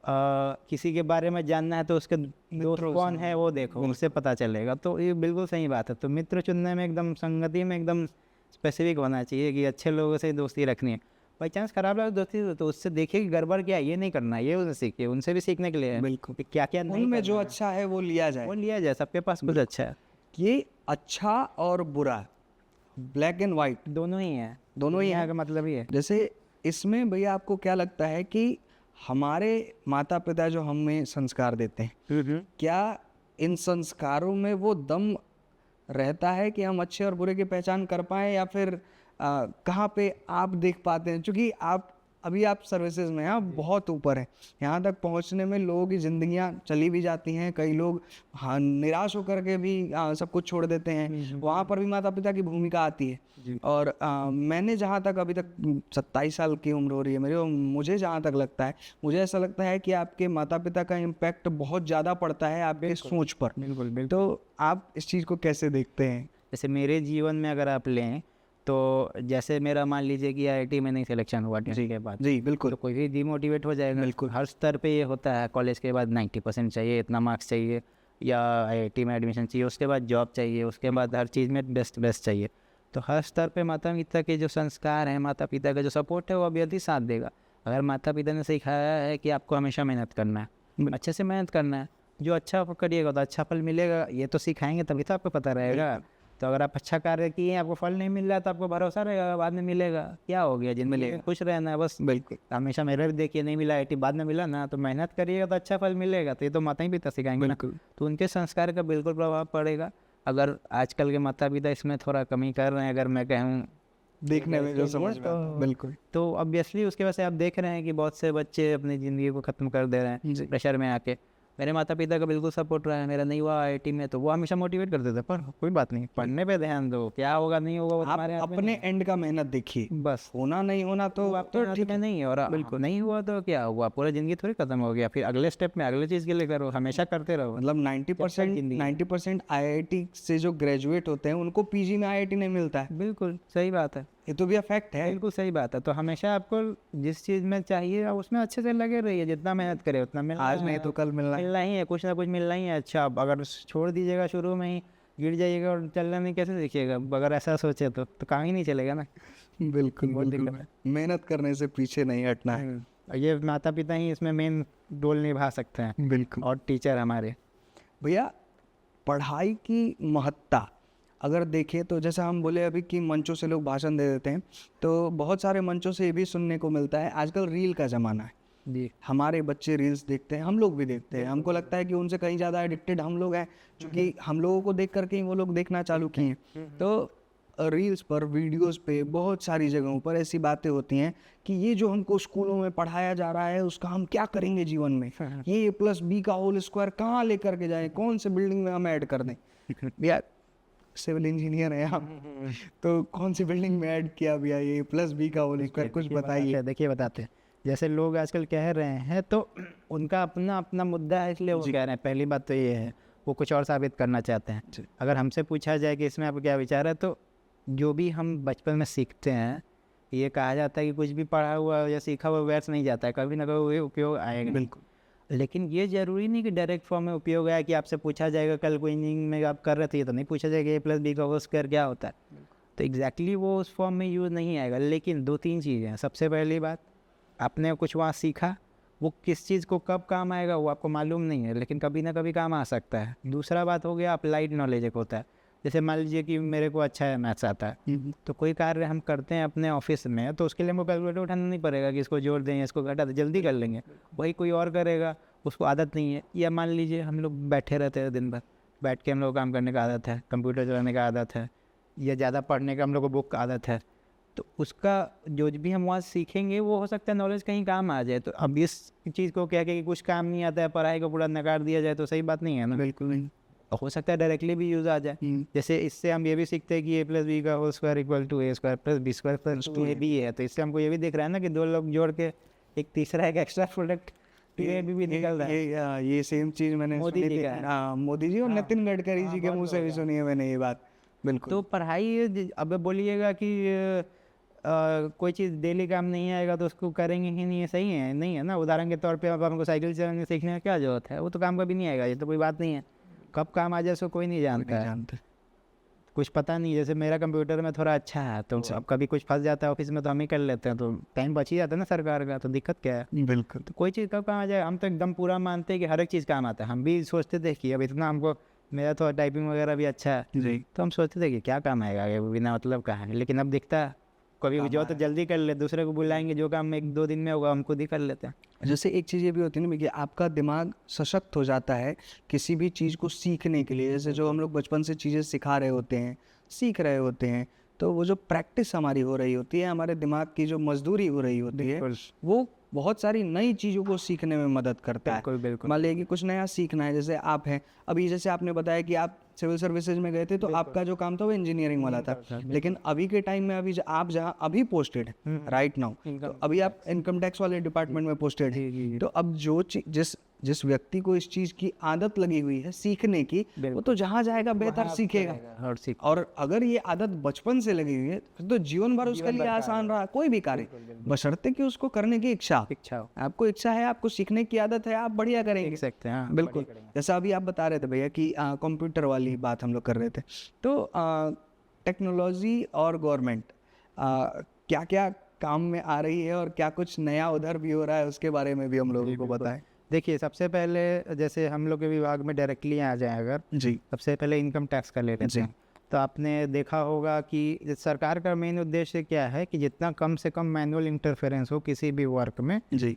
किसी के बारे में जानना है तो उसके दोस्त कौन है वो देखो, उससे पता चलेगा। तो ये बिल्कुल सही बात है। तो मित्र चुनने में एकदम संगति में एकदम स्पेसिफिक होना चाहिए कि अच्छे लोगों से दोस्ती रखनी है। बाई चांस खराब लगे दोस्ती तो उससे देखिए कि गड़बड़ क्या है, ये नहीं करना, ये उनसे सीखिए, उनसे भी सीखने के लिए है। बिल्कुल। क्या क्या नहीं उनमें जो अच्छा है वो लिया जाए, सबके पास कुछ अच्छा है। ये अच्छा और बुरा, ब्लैक एंड वाइट दोनों ही है, दोनों ही यहाँ है का मतलब ही है। जैसे इसमें भैया आपको क्या लगता है कि हमारे माता पिता जो हमें संस्कार देते हैं, क्या इन संस्कारों में वो दम रहता है कि हम अच्छे और बुरे की पहचान कर पाएँ, या फिर कहाँ पे आप देख पाते हैं? क्योंकि आप सर्विसेज में आप बहुत ऊपर हैं, यहाँ तक पहुँचने में लोगों की ज़िंदगियाँ चली भी जाती हैं, कई लोग निराश होकर के भी सब कुछ छोड़ देते हैं। वहाँ पर भी माता पिता की भूमिका आती है। और मैंने जहाँ तक अभी तक 27 साल की उम्र हो रही है मेरी, और मुझे जहाँ तक लगता है, मुझे ऐसा लगता है कि आपके माता पिता का इम्पैक्ट बहुत ज़्यादा पड़ता है आपके सोच पर। बिल्कुल। तो आप इस चीज़ को कैसे देखते हैं? जैसे मेरे जीवन में अगर आप लें तो जैसे मेरा मान लीजिए कि IIT में नहीं सिलेक्शन हुआ 10th के बाद, जी बिल्कुल, तो कोई भी डिमोटिवेट हो जाएगा। बिल्कुल। हर स्तर पे ये होता है, कॉलेज के बाद 90% चाहिए, इतना मार्क्स चाहिए, या IIT में एडमिशन चाहिए, उसके बाद जॉब चाहिए, उसके बाद हर चीज़ में बेस्ट चाहिए। तो हर स्तर पे माता पिता के जो संस्कार हैं, माता पिता का जो सपोर्ट है, वो अभी साथ देगा। अगर माता पिता ने सिखाया है कि आपको हमेशा मेहनत करना है, अच्छे से मेहनत करना है, जो अच्छा करिएगा तो अच्छा फल मिलेगा, ये तो सिखाएंगे तभी तो आपको पता रहेगा। तो अगर आप अच्छा कार्य किए, आपको फल नहीं मिल रहा तो आपको भरोसा रहेगा बाद में मिलेगा। क्या हो गया, जिंदगी में खुश रहना है बस। बिल्कुल। हमेशा मेरा भी देखिए, नहीं मिला IIT बाद में मिला ना, तो मेहनत करिएगा तो अच्छा फल मिलेगा। तो ये तो माता ही पिता सिखाएंगे ना, तो उनके संस्कार का बिल्कुल प्रभाव पड़ेगा। अगर आजकल के माता पिता इसमें थोड़ा कमी कर रहे हैं, अगर मैं कहूँ देखने में जो समझ में आता है, बिल्कुल, तो ऑब्वियसली उसके वजह से आप देख रहे हैं कि बहुत से बच्चे अपनी ज़िंदगी को ख़त्म कर दे रहे हैं प्रेशर में आके। मेरे माता पिता का बिल्कुल सपोर्ट रहा है, मेरा नहीं हुआ IIT में, तो वो हमेशा मोटिवेट करते थे, पर कोई बात नहीं, पढ़ने पे ध्यान दो, क्या होगा नहीं होगा वो तुम्हारे हाथ में अपने एंड का मेहनत देखिए, बस होना नहीं होना तो ठीक है, नहीं हो रहा, बिल्कुल नहीं हुआ तो क्या हुआ, पूरा ज़िंदगी थोड़ी खत्म हो गया। फिर अगले स्टेप में अगले चीज़ के लिए करो, हमेशा करते रहो। मतलब 90% IIT से जो ग्रेजुएट होते हैं उनको PG में IIT नहीं मिलता है। बिल्कुल सही बात है, ये तो भी फैक्ट है। बिल्कुल सही बात है। तो हमेशा आपको जिस चीज़ में चाहिए उसमें अच्छे से लगे रहिए, जितना मेहनत करे उतना मिलना, आज नहीं तो कल मिलना ही है, कुछ ना कुछ मिलना ही है। अच्छा, अगर छोड़ दीजिएगा शुरू में ही, गिर जाइएगा और चलना नहीं कैसे सीखिएगा? अगर ऐसा सोचे तो काम ही नहीं चलेगा ना। बिल्कुल बिल्कुल, मेहनत करने से पीछे नहीं हटना है। ये माता पिता ही इसमें मेन रोल निभा सकते हैं, बिल्कुल, और टीचर हमारे। भैया पढ़ाई की महत्ता अगर देखें तो जैसा हम बोले अभी कि मंचों से लोग भाषण दे देते हैं, तो बहुत सारे मंचों से ये भी सुनने को मिलता है आजकल रील का ज़माना है जी। हमारे बच्चे रील्स देखते हैं, हम लोग भी देखते हैं, हमको लगता है कि उनसे कहीं ज़्यादा एडिक्टेड हम लोग हैं, क्योंकि हम लोगों को देख करके ही वो लोग देखना चालू किए हैं। तो रील्स पर, वीडियोस पे, बहुत सारी जगहों पर ऐसी बातें होती हैं कि ये जो हमको स्कूलों में पढ़ाया जा रहा है उसका हम क्या करेंगे जीवन में, ये A+B का होल स्क्वायर कहाँ लेकर के जाएं, कौन से बिल्डिंग में हम ऐड कर दें। भैया सिविल इंजीनियर है आप, तो कौन सी बिल्डिंग में ऐड किया भैया ये A+B का होल स्क्वायर, कुछ बताइए। देखिए बताते हैं, जैसे लोग आजकल कह रहे हैं तो उनका अपना अपना मुद्दा है, इसलिए वो कह रहे हैं। पहली बात तो ये है, वो कुछ और साबित करना चाहते हैं। अगर हमसे पूछा जाए कि इसमें आपका क्या विचार है, तो जो भी हम बचपन में सीखते हैं, ये कहा जाता है कि कुछ भी पढ़ा हुआ या सीखा हुआ व्यर्थ नहीं जाता है, कभी ना कभी उपयोग आएगा। बिल्कुल। लेकिन ये ज़रूरी नहीं कि डायरेक्ट फॉर्म में उपयोग आए, कि आपसे पूछा जाएगा कल को इंजीनियरिंग में आप कर रहे थे, ये तो नहीं पूछा जाएगा A+B का होल स्क्वायर क्या होता है, तो एग्जैक्टली वो उस फॉर्म में यूज़ नहीं आएगा। लेकिन 2-3 चीज़ें हैं। सबसे पहली बात, आपने कुछ वहाँ सीखा, वो किस चीज़ को कब काम आएगा वो आपको मालूम नहीं है, लेकिन कभी ना कभी काम आ सकता है। दूसरा बात हो गया अप्लाइड नॉलेज एक होता है। जैसे मान लीजिए कि मेरे को अच्छा है मैथ्स आता है, तो कोई कार्य हम करते हैं अपने ऑफिस में, तो उसके लिए हमको कैलकुलेटर उठाना नहीं पड़ेगा कि इसको जोड़ दें, इसको घटा दें, जल्दी कर लेंगे। वही कोई और करेगा, उसको आदत नहीं है। या मान लीजिए हम लोग बैठे रहते हैं दिन भर, बैठ के हम लोग काम करने का आदत है, कंप्यूटर चलाने का आदत है, या ज़्यादा पढ़ने का हम लोग को बुक का आदत है, तो उसका जो भी हम वहाँ सीखेंगे वो हो सकता है नॉलेज कहीं काम आ जाए। तो अब इस चीज़ को क्या कि कुछ काम नहीं आता है, पढ़ाई को पूरा नकार दिया जाए, तो सही बात नहीं है ना। बिल्कुल नहीं। हो सकता है डायरेक्टली भी यूज़ आ जाए। जैसे इससे हम ये भी सीखते हैं कि A+B का whole square equal to A² + B² + 2AB है, तो इससे हमको ये भी दिख रहा है ना कि दो लोग जोड़ के एक तीसरा एक एक्स्ट्रा प्रोडक्ट भी निकल रहा है। ये सेम चीज मैंने मोदी सुनी जी थी। का है। हाँ, मोदी जी और हाँ, नितिन गडकरी हाँ, जी के बहुत मुंह से भी लोग हैं। सुनी है मैंने ये बात। बिल्कुल। तो पढ़ाई अब बोलिएगा कि कोई चीज़ डेली काम नहीं आएगा तो उसको करेंगे ही नहीं, है सही है नहीं है ना। उदाहरण के तौर पे अब हमको साइकिल चलाने सीखने की क्या जरूरत है, वो तो काम कभी नहीं आएगा, ये तो कोई बात नहीं है। कब काम आ जाए उसको कोई नहीं जानता है, जानते। कुछ पता नहीं। जैसे मेरा कंप्यूटर में थोड़ा अच्छा है, तो अब कभी कुछ फंस जाता है ऑफिस में तो हम ही कर लेते हैं, तो टाइम बच ही जाता है ना सरकार का, तो दिक्कत क्या है। बिल्कुल। तो कोई चीज़ कब काम आ जाए, हम तो एकदम पूरा मानते हैं कि हर एक चीज़ काम आता है। हम भी सोचते थे कि अब इतना हमको, मेरा तो टाइपिंग वगैरह भी अच्छा है, जी। तो हम सोचते थे कि क्या काम आएगा आगे, बिना मतलब का है। लेकिन अब दिखता है कभी जो तो जल्दी कर ले, दूसरे को बुलाएंगे, जो काम 1-2 दिन में होगा हम खुद ही कर लेते हैं। जैसे एक चीज़ ये भी होती है ना कि आपका दिमाग सशक्त हो जाता है किसी भी चीज़ को सीखने के लिए। जैसे जो हम लोग बचपन से चीज़ें सिखा रहे होते हैं, सीख रहे होते हैं, तो वो जो प्रैक्टिस हमारी हो रही होती है, हमारे दिमाग की जो मजदूरी हो रही होती है, वो बहुत सारी नई चीज़ों को सीखने में मदद करता है। बिल्कुल। मान लीजिए कि कुछ नया सीखना है, जैसे आप हैं अभी, जैसे आपने बताया कि आप सिविल सर्विसेज में गए थे, तो आपका जो काम था वो इंजीनियरिंग वाला था। लेकिन अभी के टाइम में अभी आप जहाँ अभी पोस्टेड हैं राइट नाउ, तो अभी आप इनकम टैक्स वाले डिपार्टमेंट में पोस्टेड हैं। तो अब जो जिस व्यक्ति को इस चीज़ की आदत लगी हुई है सीखने की, वो तो जहाँ जाएगा बेहतर सीखेगा। और अगर ये आदत बचपन से लगी हुई है तो जीवन भर उसके लिए आसान रहा कोई भी कार्य, बशर्ते कि उसको करने की इच्छा हो। आपको इच्छा है, आपको सीखने की आदत है, आप बढ़िया करेंगे। सकते हैं, हाँ, बिल्कुल। जैसा अभी आप बता रहे थे भैया कि कंप्यूटर वाली बात हम लोग कर रहे थे, तो टेक्नोलॉजी और गवर्नमेंट क्या क्या काम में आ रही है और क्या कुछ नया उधर भी हो रहा है, उसके बारे में भी हम लोगों को बताएं। देखिए, सबसे पहले जैसे हम लोग के विभाग में डायरेक्टली आ जाए अगर, जी, सबसे पहले इनकम टैक्स का ले लेते हैं। तो आपने देखा होगा कि सरकार का मेन उद्देश्य क्या है कि जितना कम से कम मैनुअल इंटरफेरेंस हो किसी भी वर्क में, जी,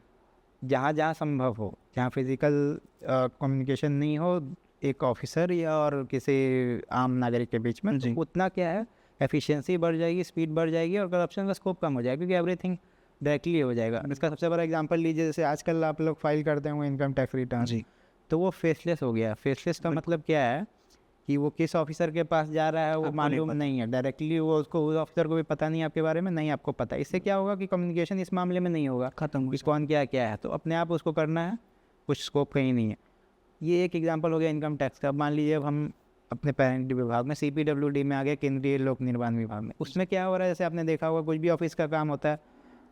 जहाँ जहाँ संभव हो, जहाँ फिजिकल कम्युनिकेशन नहीं हो एक ऑफिसर या और किसी आम नागरिक के बीच में, तो उतना क्या है एफिशिएंसी बढ़ जाएगी, स्पीड बढ़ जाएगी और करप्शन का स्कोप कम हो जाएगा, क्योंकि एवरीथिंग डायरेक्टली हो जाएगा। इसका सबसे बड़ा एग्जांपल लीजिए, जैसे आजकल आप लोग फाइल करते होंगे इनकम टैक्स रिटर्न, जी, तो वो फेसलेस हो गया। फेसलेस का मतलब क्या है कि वो किस ऑफिसर के पास जा रहा है वो मालूम नहीं है डायरेक्टली, वो उसको उस ऑफिसर को भी पता नहीं आपके बारे में, नहीं आपको पता। इससे क्या होगा कि कम्युनिकेशन इस मामले में नहीं होगा, खत्म। किस कौन क्या क्या है, तो अपने आप उसको करना है, कुछ स्कोप कहीं नहीं है। ये एक एग्जांपल हो गया इनकम टैक्स का। मान लीजिए अब हम अपने पेरेंट विभाग में CPWD में आ गए, केंद्रीय लोक निर्माण विभाग में, उसमें क्या हो रहा है, जैसे आपने देखा होगा कुछ भी ऑफिस का काम होता है,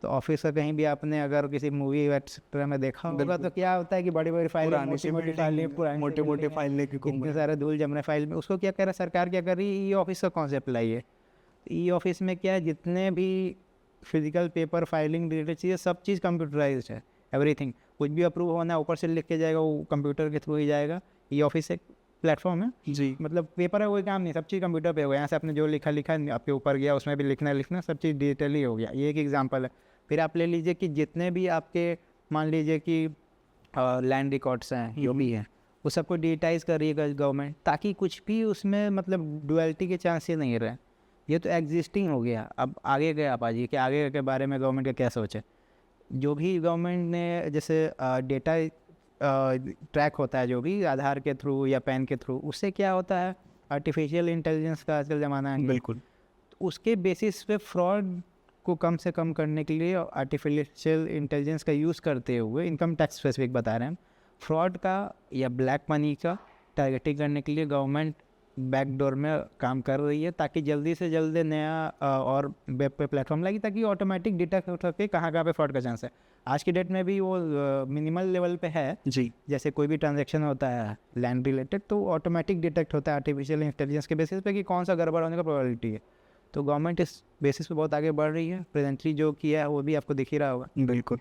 तो ऑफिस का कहीं भी आपने अगर किसी मूवी एक्सेट्रा में देखा होगा, तो क्या होता है कि बड़ी बड़ी फाइल, मोटी मोटी फाइल लेके इतने सारे धूल जम रहे फाइल में, उसको क्या कर रहा है सरकार, क्या कर रही है, ई ऑफिस का कॉन्सेप्ट लाई है। ई ऑफिस में क्या है, जितने भी फिजिकल पेपर फाइलिंग रिलेटेड चीज़ें, सब चीज़ कंप्यूटराइज है, एवरीथिंग। कुछ भी अप्रूव होना है ऊपर से लिख के जाएगा, वो कंप्यूटर के थ्रू ही जाएगा। ई ऑफिस एक प्लेटफॉर्म है जी, मतलब पेपर है कोई काम नहीं, सब चीज़ कंप्यूटर पे हो गया। यहाँ से आपने जो लिखा आपके ऊपर गया, उसमें भी लिखना सब चीज़ डिजिटली हो गया। ये एक एग्जांपल है। फिर आप ले लीजिए कि जितने भी आपके मान लीजिए कि लैंड रिकॉर्ड्स हैं, जो भी हैं, वो सबको डिजिटाइज कर रही है गवर्नमेंट, ताकि कुछ भी उसमें मतलब डुअलिटी के चांसेस नहीं रहे। ये तो एग्जिस्टिंग हो गया। अब आगे के आप आइए कि आगे के बारे में गवर्नमेंट का क्या सोच है। जो भी गवर्नमेंट ने जैसे डेटा ट्रैक होता है, जो भी आधार के थ्रू या पैन के थ्रू, उससे क्या होता है, आर्टिफिशियल इंटेलिजेंस का आजकल ज़माना है। बिल्कुल। तो उसके बेसिस पे फ्रॉड को कम से कम करने के लिए आर्टिफिशियल इंटेलिजेंस का यूज़ करते हुए, इनकम टैक्स स्पेसिफिक बता रहे हैं, फ्रॉड का या ब्लैक मनी का टारगेटिंग करने के लिए गवर्नमेंट बैकडोर में काम कर रही है, ताकि जल्दी से जल्द नया और वेब पे प्लेटफॉर्म लगे, ताकि ऑटोमेटिक डिटेक्ट हो सके कहाँ पे फ्रॉड का चांस है। आज की डेट में भी वो मिनिमल लेवल पे है जी। जैसे कोई भी ट्रांजैक्शन होता है लैंड रिलेटेड, तो ऑटोमेटिक डिटेक्ट होता है आर्टिफिशियल इंटेलिजेंस के बेसिस पे कि कौन सा गड़बड़ होने का प्रोबेबिलिटी है। तो गवर्नमेंट इस बेसिस पे बहुत आगे बढ़ रही है। प्रेजेंटली जो किया है वो भी आपको दिख ही रहा होगा। बिल्कुल।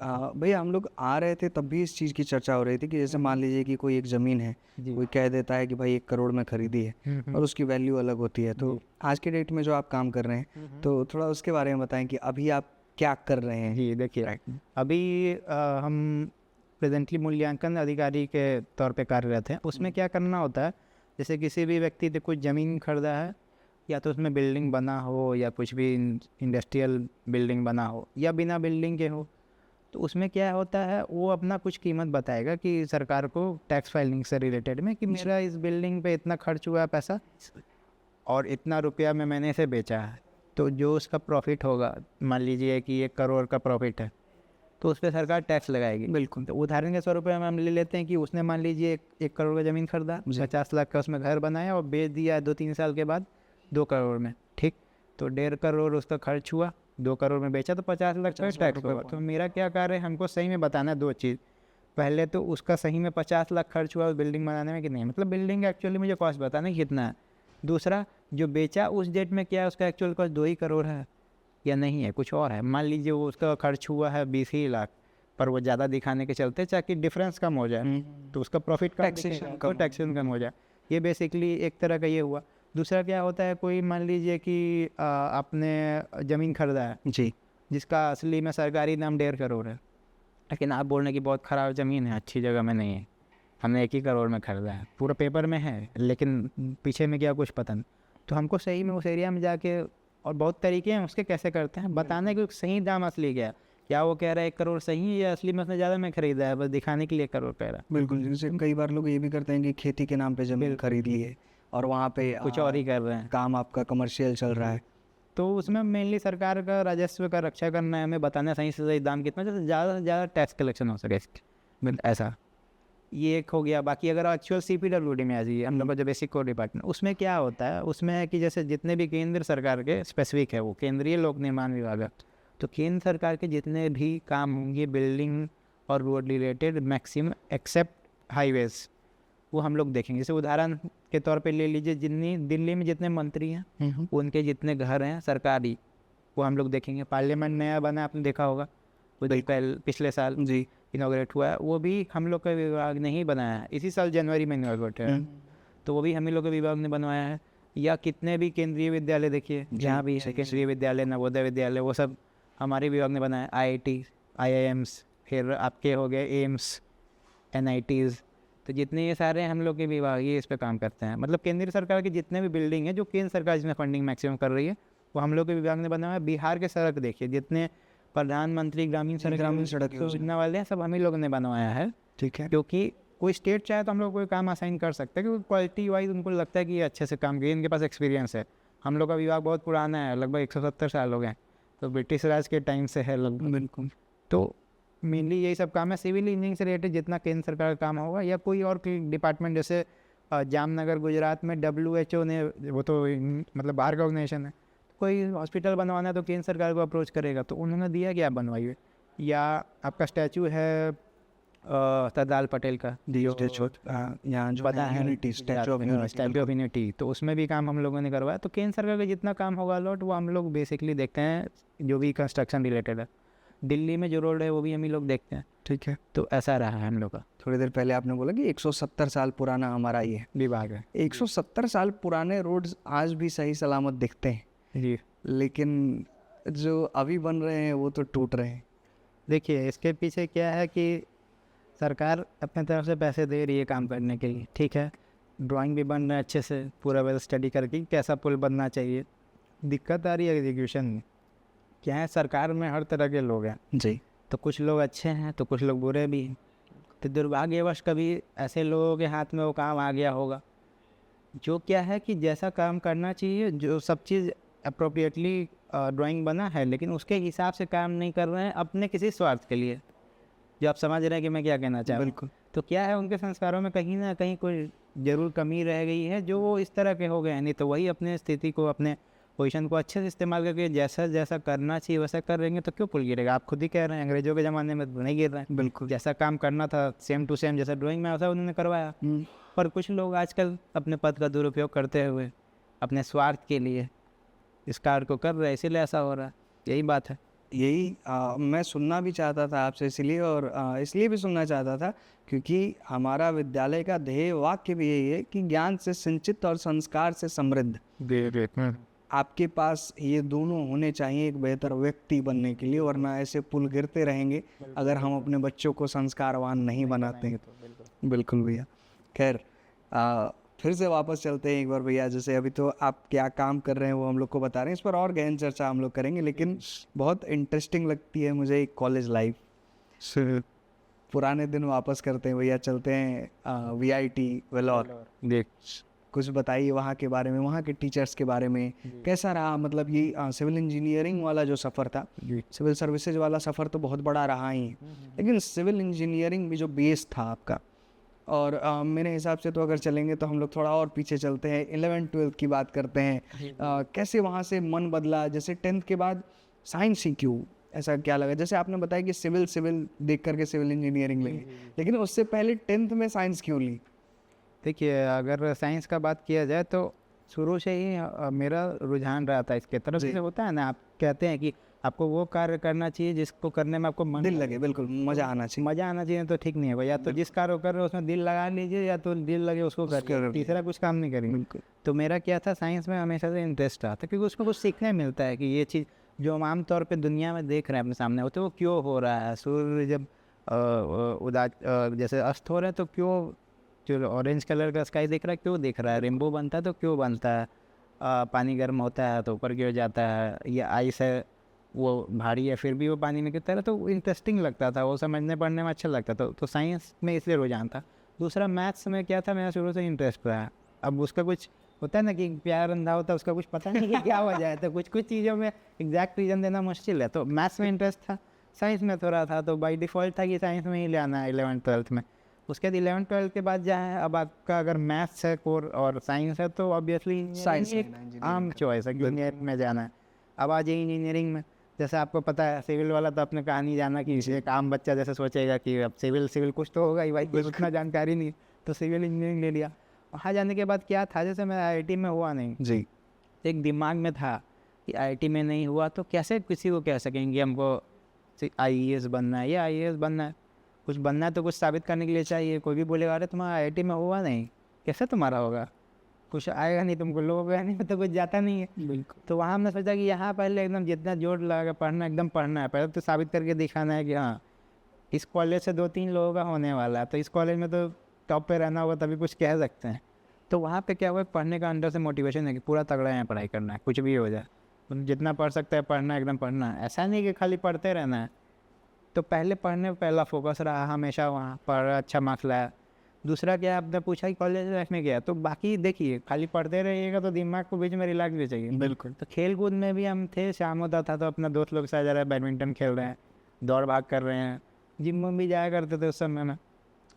भैया हम लोग आ रहे थे तब भी इस चीज़ की चर्चा हो रही थी कि जैसे मान लीजिए कि कोई एक ज़मीन है, जी। कोई कह देता है कि भाई 1 करोड़ में खरीदी है और उसकी वैल्यू अलग होती है। तो आज के डेट में जो आप काम कर रहे हैं, तो थोड़ा उसके बारे में बताएं कि अभी आप क्या कर रहे हैं। जी देखिए, अभी हम प्रेजेंटली मूल्यांकन अधिकारी के तौर पे कार्यरत हैं। उसमें क्या करना होता है, जैसे किसी भी व्यक्ति ने कुछ ज़मीन खरीदा है, या तो उसमें बिल्डिंग बना हो या कुछ भी इंडस्ट्रियल बिल्डिंग बना हो या बिना बिल्डिंग के हो, तो उसमें क्या होता है, वो अपना कुछ कीमत बताएगा कि सरकार को टैक्स फाइलिंग से रिलेटेड में कि मेरा इस बिल्डिंग पे इतना खर्च हुआ है पैसा और इतना रुपया में मैंने इसे बेचा है। तो जो उसका प्रॉफिट होगा, मान लीजिए कि 1 करोड़ का प्रॉफिट है, तो उस पर सरकार टैक्स लगाएगी। बिल्कुल। तो उदाहरण के स्वरूप में हम ले लेते हैं कि उसने मान लीजिए 1 करोड़ का ज़मीन खरीदा, 50 लाख का उसमें घर बनाया और बेच दिया 2-3 साल के बाद 2 करोड़ में, ठीक। तो 1.5 करोड़ उसका खर्च हुआ, 2 करोड़ में बेचा, तो 50 लाख का टैक्स होगा। तो मेरा क्या कार्य है, हमको सही में बताना है 2 चीज़। पहले तो उसका सही में 50 लाख खर्च हुआ बिल्डिंग बनाने में कि नहीं, मतलब बिल्डिंग एक्चुअली मुझे कॉस्ट बताना है कितना है। दूसरा, जो बेचा उस डेट में क्या है, उसका एक्चुअल कॉस्ट 2 ही करोड़ है या नहीं है, कुछ और है। मान लीजिए वो उसका खर्च हुआ है 20 ही लाख, पर वो ज़्यादा दिखाने के चलते ताकि डिफरेंस कम हो जाए, तो उसका प्रॉफिट कम, टैक्सेशन कम हो जाए। ये बेसिकली एक तरह का ये हुआ। दूसरा क्या होता है, कोई मान लीजिए कि आपने ज़मीन खरीदा है जी, जिसका असली में सरकारी दाम 1.5 करोड़ है, लेकिन आप बोल रहे हैं कि बहुत ख़राब ज़मीन है, अच्छी जगह में नहीं है, हमने 1 ही करोड़ में खरीदा है, पूरा पेपर में है लेकिन पीछे में क्या कुछ पता नहीं। तो हमको सही में उस एरिया में जाके, और बहुत तरीके हैं उसके, कैसे करते हैं बताने कि सही दाम असली क्या है, क्या वो कह रहा है 1 करोड़ सही है या असली में उसने ज़्यादा में खरीदा है, बस दिखाने के लिए 1 करोड़ कह रहा है। बिल्कुल। जैसे कई बार लोग ये भी करते हैं कि खेती के नाम पे ज़मीन खरीद ली है और वहाँ पे कुछ और ही कर रहे हैं, काम आपका कमर्शियल चल रहा है। तो उसमें मेनली सरकार का राजस्व का रक्षा करना है, हमें बताना है सही से सही दाम कितना, जैसे ज़्यादा से ज़्यादा टैक्स कलेक्शन हो सके ऐसा। ये एक हो गया। बाकी अगर एक्चुअल CPWD में आ जाइए, हम लोग का जो बेसिक कोड डिपार्टमेंट, उसमें क्या होता है, उसमें है कि जैसे जितने भी केंद्र सरकार के स्पेसिफिक है, वो केंद्रीय लोक निर्माण विभाग है, तो केंद्र सरकार के जितने भी काम होंगे बिल्डिंग और road related, maximum except highways, वो हम लोग देखेंगे। जैसे उदाहरण के तौर पे ले लीजिए, जितनी दिल्ली में जितने मंत्री हैं उनके जितने घर हैं सरकारी, वो हम लोग देखेंगे। पार्लियामेंट नया बना, आपने देखा होगा, पिछले साल जी, इनॉग्रेट हुआ है, वो भी हम लोग का विभाग ने ही बनाया है, इसी साल जनवरी में इनॉग्रेट है, तो वो भी हम ही लोग के विभाग ने बनवाया है। या कितने भी केंद्रीय विद्यालय देखिए, जहाँ भी है केंद्रीय विद्यालय, नवोदय विद्यालय, वो सब हमारे विभाग ने बनाया। IIT, IIMs, फिर आपके हो गए एम्स, NITs, तो जितने ये सारे हम लोग के विभाग ये इस पर काम करते हैं। मतलब केंद्र सरकार के जितने भी बिल्डिंग है, जो केंद्र सरकार जिसमें फंडिंग मैक्सिमम कर रही है, वो हम लोग के विभाग ने बनाया है। बिहार के सड़क देखिए, जितने प्रधानमंत्री ग्रामीण सड़क योजना वाले हैं, सब हम ही लोगों ने बनवाया है। ठीक है। क्योंकि कोई स्टेट चाहे तो हम लोग कोई काम असाइन कर सकते हैं, क्योंकि क्वालिटी वाइज उनको लगता है कि ये अच्छे से काम किए, इनके पास एक्सपीरियंस है। हम लोग का विभाग बहुत पुराना है, लगभग 170 साल हो गए, तो ब्रिटिश राज के टाइम से है लगभग। बिल्कुल। तो मेनली यही सब काम है। सिविल इंजीनियरिंग से रिलेटेड जितना केंद्र सरकार का काम होगा, या कोई और डिपार्टमेंट, जैसे जामनगर गुजरात में WHO ने, वो तो मतलब बाहर का ऑर्गेनाइजेशन है, कोई हॉस्पिटल बनवाना है तो केंद्र सरकार को अप्रोच करेगा, तो उन्होंने दिया कि आप बनवाइए। या आपका स्टैचू है सरदार पटेल का, यहाँ जो पता है, स्टैचू ऑफ यूनिटी, तो उसमें भी काम हम लोगों ने करवाया। तो केंद्र सरकार का जितना काम होगा अलॉट, वो हम लोग बेसिकली देखते हैं, जो भी कंस्ट्रक्शन रिलेटेड है। दिल्ली में जो रोड है वो भी हम ही लोग देखते हैं। ठीक है। तो ऐसा रहा है हम लोग का। थोड़ी देर पहले आपने बोला कि 170 साल पुराना हमारा ये विभाग है। 170 साल पुराने रोड्स आज भी सही सलामत दिखते हैं जी, लेकिन जो अभी बन रहे हैं वो तो टूट रहे हैं। देखिए इसके पीछे क्या है कि सरकार अपने तरफ से पैसे दे रही है काम करने के लिए, ठीक है, ड्राइंग भी बन रहा है अच्छे से, पूरा वेल स्टडी करके कैसा पुल बनना चाहिए, दिक्कत आ रही है एग्जीक्यूशन में। क्या है, सरकार में हर तरह के लोग हैं जी। तो कुछ लोग अच्छे हैं तो कुछ लोग बुरे भी हैं। तो दुर्भाग्यवश कभी ऐसे लोगों के हाथ में वो काम आ गया होगा जो क्या है कि जैसा काम करना चाहिए, जो सब चीज़ अप्रोप्रिएटली ड्राइंग बना है, लेकिन उसके हिसाब से काम नहीं कर रहे हैं अपने किसी स्वार्थ के लिए। जो आप समझ रहे हैं कि मैं क्या कहना चाह रहा हूँ। बिल्कुल। तो क्या है, उनके संस्कारों में कहीं ना कहीं कोई ज़रूर कमी रह गई है जो वो इस तरह के हो गए हैं। नहीं तो वही अपने स्थिति को, अपने पोजीशन को अच्छे से इस्तेमाल करके जैसा जैसा करना चाहिए वैसा कर रहेंगे तो क्यों पुल गिरेगा। आप खुद ही कह रहे हैं अंग्रेजों के ज़माने में तो नहीं गिर रहे हैं। बिल्कुल। जैसा काम करना था सेम टू सेम जैसा ड्राइंग में वैसा उन्होंने करवाया। पर कुछ लोग आजकल अपने पद का दुरुपयोग करते हुए अपने स्वार्थ के लिए इस कार्य को कर रहे हैं, इसीलिए ऐसा हो रहा है। यही बात है। यही मैं सुनना भी चाहता था आपसे, इसलिए और इसलिए भी सुनना चाहता था क्योंकि हमारा विद्यालय का ध्येय वाक्य भी यही है कि ज्ञान से सिंचित और संस्कार से समृद्ध। आपके पास ये दोनों होने चाहिए एक बेहतर व्यक्ति बनने के लिए, वरना ऐसे पुल गिरते रहेंगे अगर हम अपने बच्चों को संस्कारवान नहीं बनाते हैं। बिल्कुल भैया। खैर फिर से वापस चलते हैं एक बार भैया, जैसे अभी तो आप क्या काम कर रहे हैं वो हम लोग को बता रहे हैं, इस पर और गहन चर्चा हम लोग करेंगे, लेकिन बहुत इंटरेस्टिंग लगती है मुझे कॉलेज लाइफ। पुराने दिन वापस करते हैं भैया, चलते हैं VIT वेलोर। देख, कुछ बताइए वहाँ के बारे में, वहाँ के टीचर्स के बारे में, कैसा रहा। मतलब ये सिविल इंजीनियरिंग वाला जो सफ़र था, सिविल सर्विसेज वाला सफ़र तो बहुत बड़ा रहा ही, लेकिन सिविल इंजीनियरिंग भी जो बेस था आपका, और मेरे हिसाब से तो अगर चलेंगे तो हम लोग थोड़ा और पीछे चलते हैं, 11th-12th की बात करते हैं। कैसे वहाँ से मन बदला, जैसे 10th के बाद साइंस ही क्यों, ऐसा क्या लगा। जैसे आपने बताया कि सिविल देख करके सिविल इंजीनियरिंग लेंगे, लेकिन उससे पहले 10th में साइंस क्यों ली। देखिए, अगर साइंस का बात किया जाए तो शुरू से ही मेरा रुझान रहा था इसके तरफ। जैसे होता है ना, आप कहते हैं कि आपको वो कार्य करना चाहिए जिसको करने में आपको मन दिल लगे। बिल्कुल, मज़ा आना चाहिए। मज़ा आना चाहिए तो ठीक नहीं है, या तो जिस कार्य को कर रहे हो उसमें दिल लगा लीजिए, या तो दिल लगे उसको करिए, तीसरा कुछ काम नहीं करिए। बिल्कुल। तो मेरा क्या था, साइंस में हमेशा से इंटरेस्ट रहा था, क्योंकि उसमें कुछ सीखने मिलता है कि ये चीज़ जो हम आम तौर पे दुनिया में देख रहे हैं अपने सामने होते, वो क्यों हो रहा है। सूर्य जब जैसे अस्त हो रहे हैं तो क्यों, जो ऑरेंज कलर का स्काई दिख रहा है क्यों दिख रहा है, रेनबो बनता है तो क्यों बनता है, पानी गर्म होता है तो ऊपर गिर जाता है, या आइस है वो भारी है फिर भी वो पानी में गिरता है। तो इंटरेस्टिंग लगता था, वो समझने पढ़ने में अच्छा लगता था। तो साइंस में इसलिए रुझान था। दूसरा, मैथ्स में क्या था, मेरा शुरू से इंटरेस्ट रहा। अब उसका कुछ होता है ना कि प्यार अंधा होता है, उसका कुछ पता नहीं कि क्या वजह है, तो कुछ चीज़ों में एग्जैक्ट रीज़न देना मुश्किल है। तो मैथ्स में इंटरेस्ट था, साइंस में थोड़ा था, तो बाई डिफ़ॉल्ट था कि साइंस में ही ले आना है 11th-12th में। उसके बाद 11th-12th के बाद जहाँ है, अब आपका अगर मैथ्स है कोर और साइंस है तो ऑब्वियसली साइंस एक आम चॉइस है कि इंजीनियरिंग में जाना है। अब आ जाइए इंजीनियरिंग में, जैसे आपको पता है सिविल वाला तो आपने कहा नहीं जाना कि एक आम बच्चा जैसे सोचेगा कि अब सिविल कुछ तो होगा ही भाई, उतना जानकारी नहीं, तो सिविल इंजीनियरिंग ले लिया। वहाँ जाने के बाद क्या था, जैसे मैं IIT में हुआ नहीं जी, एक दिमाग में था कि IIT में नहीं हुआ तो कैसे किसी को कह सकेंगे हमको IAS बनना है या IAS बनना है। कुछ बनना है तो कुछ साबित करने के लिए चाहिए। कोई भी बोलेगा अरे तुम्हारा IIT में हुआ नहीं, कैसे तुम्हारा होगा, कुछ आएगा नहीं तुमको, लोगों को नहीं तो कुछ जाता नहीं है। बिल्कुल। तो वहाँ हमने सोचा कि यहाँ पहले एकदम जितना जोर लगा पढ़ना, एकदम पढ़ना है, पहले तो साबित करके दिखाना है कि हाँ इस कॉलेज से 2-3 लोगों का होने वाला है, तो इस कॉलेज में तो टॉप पे रहना होगा तभी कुछ कह सकते हैं। तो वहाँ पे क्या हुआ, पढ़ने का अंदर से मोटिवेशन है कि पूरा तगड़ा है, पढ़ाई करना है, कुछ भी हो जाए जितना पढ़ सकते हैं पढ़ना है, एकदम पढ़ना है, ऐसा नहीं कि खाली पढ़ते रहना है। तो पहले पढ़ने पर पहला फोकस रहा हमेशा, वहाँ पर अच्छा मार्क्स लाया। दूसरा क्या, आपने पूछा कि कॉलेज लाइफ में गया, तो बाकी देखिए खाली पढ़ते रहिएगा तो दिमाग को बीच में रिलैक्स भी चाहिए। बिल्कुल। तो खेल कूद में भी हम थे, शाम होता था तो अपना दोस्त लोग के साथ जा रहे हैं, बैडमिंटन खेल रहे हैं, दौड़ भाग कर रहे हैं, जिम में भी जाया करते थे उस समय में।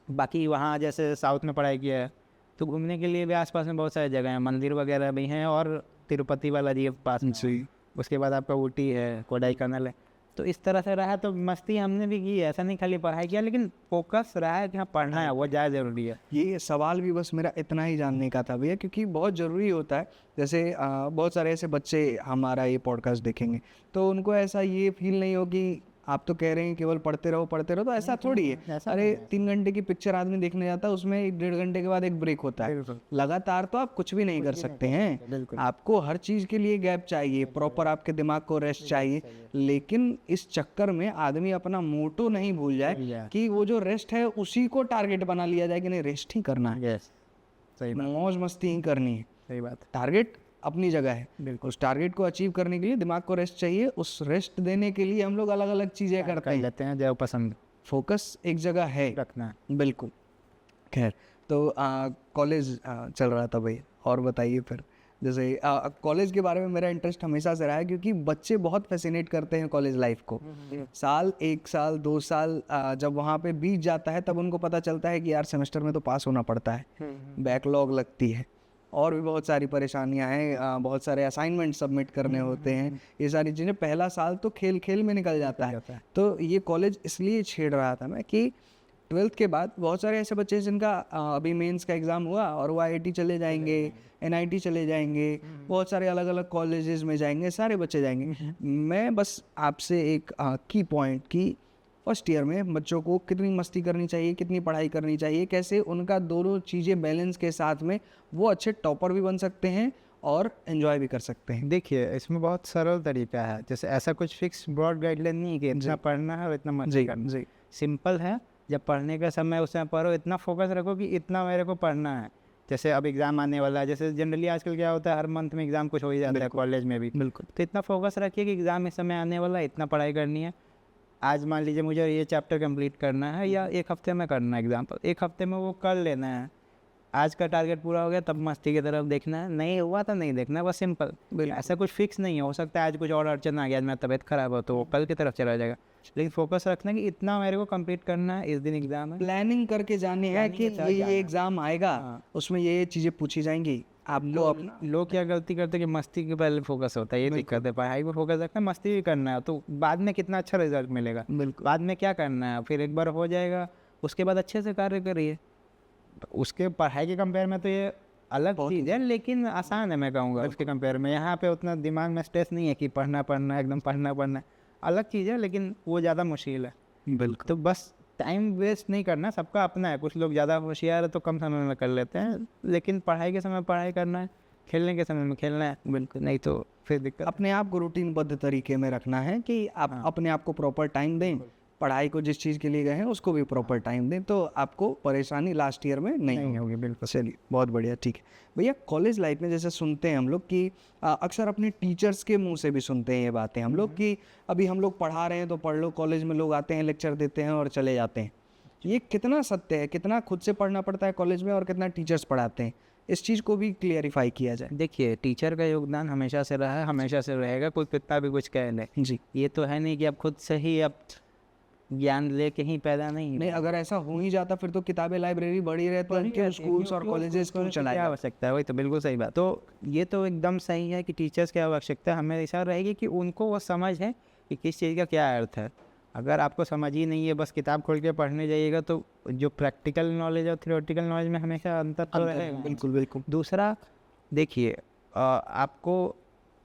बाकी वहाँ जैसे साउथ में पढ़ाई किया है तो घूमने के लिए भी आसपास में बहुत सारी जगह हैं, मंदिर वगैरह भी हैं, और तिरुपति वाला जी पास में, उसके बाद आपका ऊटी है, कोडाईकनाल है। तो इस तरह से रहा, तो मस्ती हमने भी की, ऐसा नहीं खाली पढ़ाई किया, लेकिन फोकस रहा है कि हाँ पढ़ना है, वो ज़्यादा ज़रूरी है। ये सवाल भी बस मेरा इतना ही जानने का था भैया, क्योंकि बहुत ज़रूरी होता है। जैसे बहुत सारे ऐसे बच्चे हमारा ये पॉडकास्ट देखेंगे तो उनको ऐसा ये फील नहीं हो कि आप तो कह रहे हैं केवल पढ़ते रहो, तो ऐसा थोड़ी है। अरे 3 घंटे की पिक्चर आदमी देखने जाता है, उसमें 1-1.5 घंटे के बाद एक ब्रेक होता है। लगातार तो आप कुछ भी नहीं कर सकते हैं, आपको हर चीज़ के लिए गैप चाहिए, प्रॉपर आपके दिमाग को रेस्ट चाहिए। लेकिन इस चक्कर में आदमी अपना मोटो नहीं भूल जाए कि वो जो रेस्ट है उसी को टारगेट बना लिया जाए कि नहीं रेस्ट ही करना है, सही बात, मौज मस्ती ही करनी है। सही बात। टारगेट अपनी जगह है, बिल्कुल उस टारगेट को अचीव करने के लिए दिमाग को रेस्ट चाहिए, उस रेस्ट देने के लिए हम लोग अलग अलग चीज़ें करते कर हैं, लेते हैं जो पसंद फोकस एक जगह है। रखना है। बिल्कुल। खैर, तो कॉलेज चल रहा था भाई, और बताइए फिर। जैसे कॉलेज के बारे में मेरा इंटरेस्ट हमेशा से रहा है, क्योंकि बच्चे बहुत फैसिनेट करते हैं कॉलेज लाइफ को। साल 1 साल 2 साल जब वहाँ पे बीत जाता है, तब उनको पता चलता है कि यार सेमेस्टर में तो पास होना पड़ता है, बैकलॉग लगती है, और भी बहुत सारी परेशानियां हैं, बहुत सारे असाइनमेंट सबमिट करने होते हैं, ये सारी चीज़ें। पहला साल तो खेल खेल में निकल जाता है। तो ये कॉलेज इसलिए छेड़ रहा था मैं कि 12th के बाद बहुत सारे ऐसे बच्चे हैं जिनका अभी मेंस का एग्ज़ाम हुआ और वो आईआईटी चले जाएंगे, एनआईटी चले जाएंगे, बहुत सारे अलग अलग कॉलेजेस में जाएंगे, सारे बच्चे जाएंगे। मैं बस आपसे एक की पॉइंट कि फर्स्ट ईयर में बच्चों को कितनी मस्ती करनी चाहिए, कितनी पढ़ाई करनी चाहिए, कैसे उनका दोनों चीज़ें बैलेंस के साथ में वो अच्छे टॉपर भी बन सकते हैं और एंजॉय भी कर सकते हैं। देखिए, इसमें बहुत सरल तरीका है, जैसे ऐसा कुछ फिक्स ब्रॉड गाइडलाइन नहीं है कि इतना पढ़ना है और इतना मस्ती करना। जी। सिंपल है, जब पढ़ने का समय उसमें पढ़ो, इतना फोकस रखो कि इतना मेरे को पढ़ना है। जैसे अब एग्ज़ाम आने वाला है, जैसे जनरली आजकल क्या होता है, हर मंथ में एग्ज़ाम कुछ हो ही जाता है कॉलेज में भी। बिल्कुल। तो इतना फोकस रखिए कि एग्ज़ाम इस समय आने वाला है, इतना पढ़ाई करनी है। आज मान लीजिए मुझे ये चैप्टर कंप्लीट करना है, या 1 हफ्ते में करना है एग्जाम्पल, 1 हफ्ते में वो कर लेना है। आज का टारगेट पूरा हो गया तब मस्ती की तरफ देखना है, नहीं हुआ तो नहीं देखना है, बस सिंपल। ऐसा कुछ फिक्स नहीं है, हो सकता है आज कुछ और अड़चन आ गया, आज मेरा तबीयत खराब हो तो वो कल की तरफ चला जाएगा, लेकिन फोकस रखना है कि इतना मेरे को कंप्लीट करना है, इस दिन एग्जाम है। प्लानिंग करके जाने है कि ये एग्ज़ाम आएगा, उसमें ये चीज़ें पूछी जाएंगी। आपको अपना लोग क्या गलती करते हैं कि मस्ती के पहले फोकस होता है, ये दिक्कत है। पढ़ाई पे फोकस रखना है, मस्ती भी करना है, तो बाद में कितना अच्छा रिजल्ट मिलेगा। बाद में क्या करना है, फिर एक बार हो जाएगा, उसके बाद अच्छे से कार्य करिए। उसके पढ़ाई के कंपेयर में तो ये अलग चीज़ है, लेकिन आसान है मैं कहूँगा उसके कंपेयर में। यहाँ पे उतना दिमाग में स्ट्रेस नहीं है कि पढ़ना पढ़ना एकदम पढ़ना, अलग चीज़ है, लेकिन वो ज़्यादा मुश्किल है। बिल्कुल। तो बस टाइम वेस्ट नहीं करना, सबका अपना है। कुछ लोग ज़्यादा होशियार है तो कम समय में कर लेते हैं, लेकिन पढ़ाई के समय पढ़ाई करना है, खेलने के समय में खेलना है। बिल्कुल, नहीं तो फिर दिक्कत। अपने आप को रूटीनबद्ध तरीके में रखना है कि आप अपने आप को प्रॉपर टाइम दें, पढ़ाई को जिस चीज़ के लिए गए हैं उसको भी प्रॉपर टाइम दें, तो आपको परेशानी लास्ट ईयर में नहीं होगी। बिल्कुल। चलिए, बहुत बढ़िया, ठीक है भैया। कॉलेज लाइफ में जैसे सुनते हैं हम लोग कि अक्सर अपने टीचर्स के मुंह से भी सुनते हैं ये बातें हम लोग कि अभी हम लोग पढ़ा रहे हैं तो पढ़ लो, कॉलेज में लोग आते हैं, लेक्चर देते हैं और चले जाते हैं। ये कितना सत्य है, कितना खुद से पढ़ना पड़ता है कॉलेज में और कितना टीचर्स पढ़ाते हैं, इस चीज़ को भी क्लियरिफाई किया जाए। देखिए, टीचर का योगदान हमेशा से रहा है, हमेशा से रहेगा, कोई कितना भी कुछ कह ले। जी। ये तो है नहीं कि आप खुद से ही अब ज्ञान लेके ही पैदा नहीं। अगर ऐसा हो ही जाता फिर तो किताबें लाइब्रेरी बढ़ी रहे तो उनके स्कूल्स और कॉलेजेस क्यों चलाए क्या आवश्यकता है, वही तो बिल्कुल सही बात। तो ये तो एकदम सही है कि टीचर्स की आवश्यकता हमेशा रहेगी कि उनको वो समझ है कि किस चीज़ का क्या अर्थ है। अगर आपको समझ ही नहीं है, बस किताब खोल के पढ़ने जाइएगा, तो जो प्रैक्टिकल नॉलेज और थियोरेटिकल नॉलेज में हमेशा अंतर तो रहेगा। बिल्कुल बिल्कुल। दूसरा, देखिए, आपको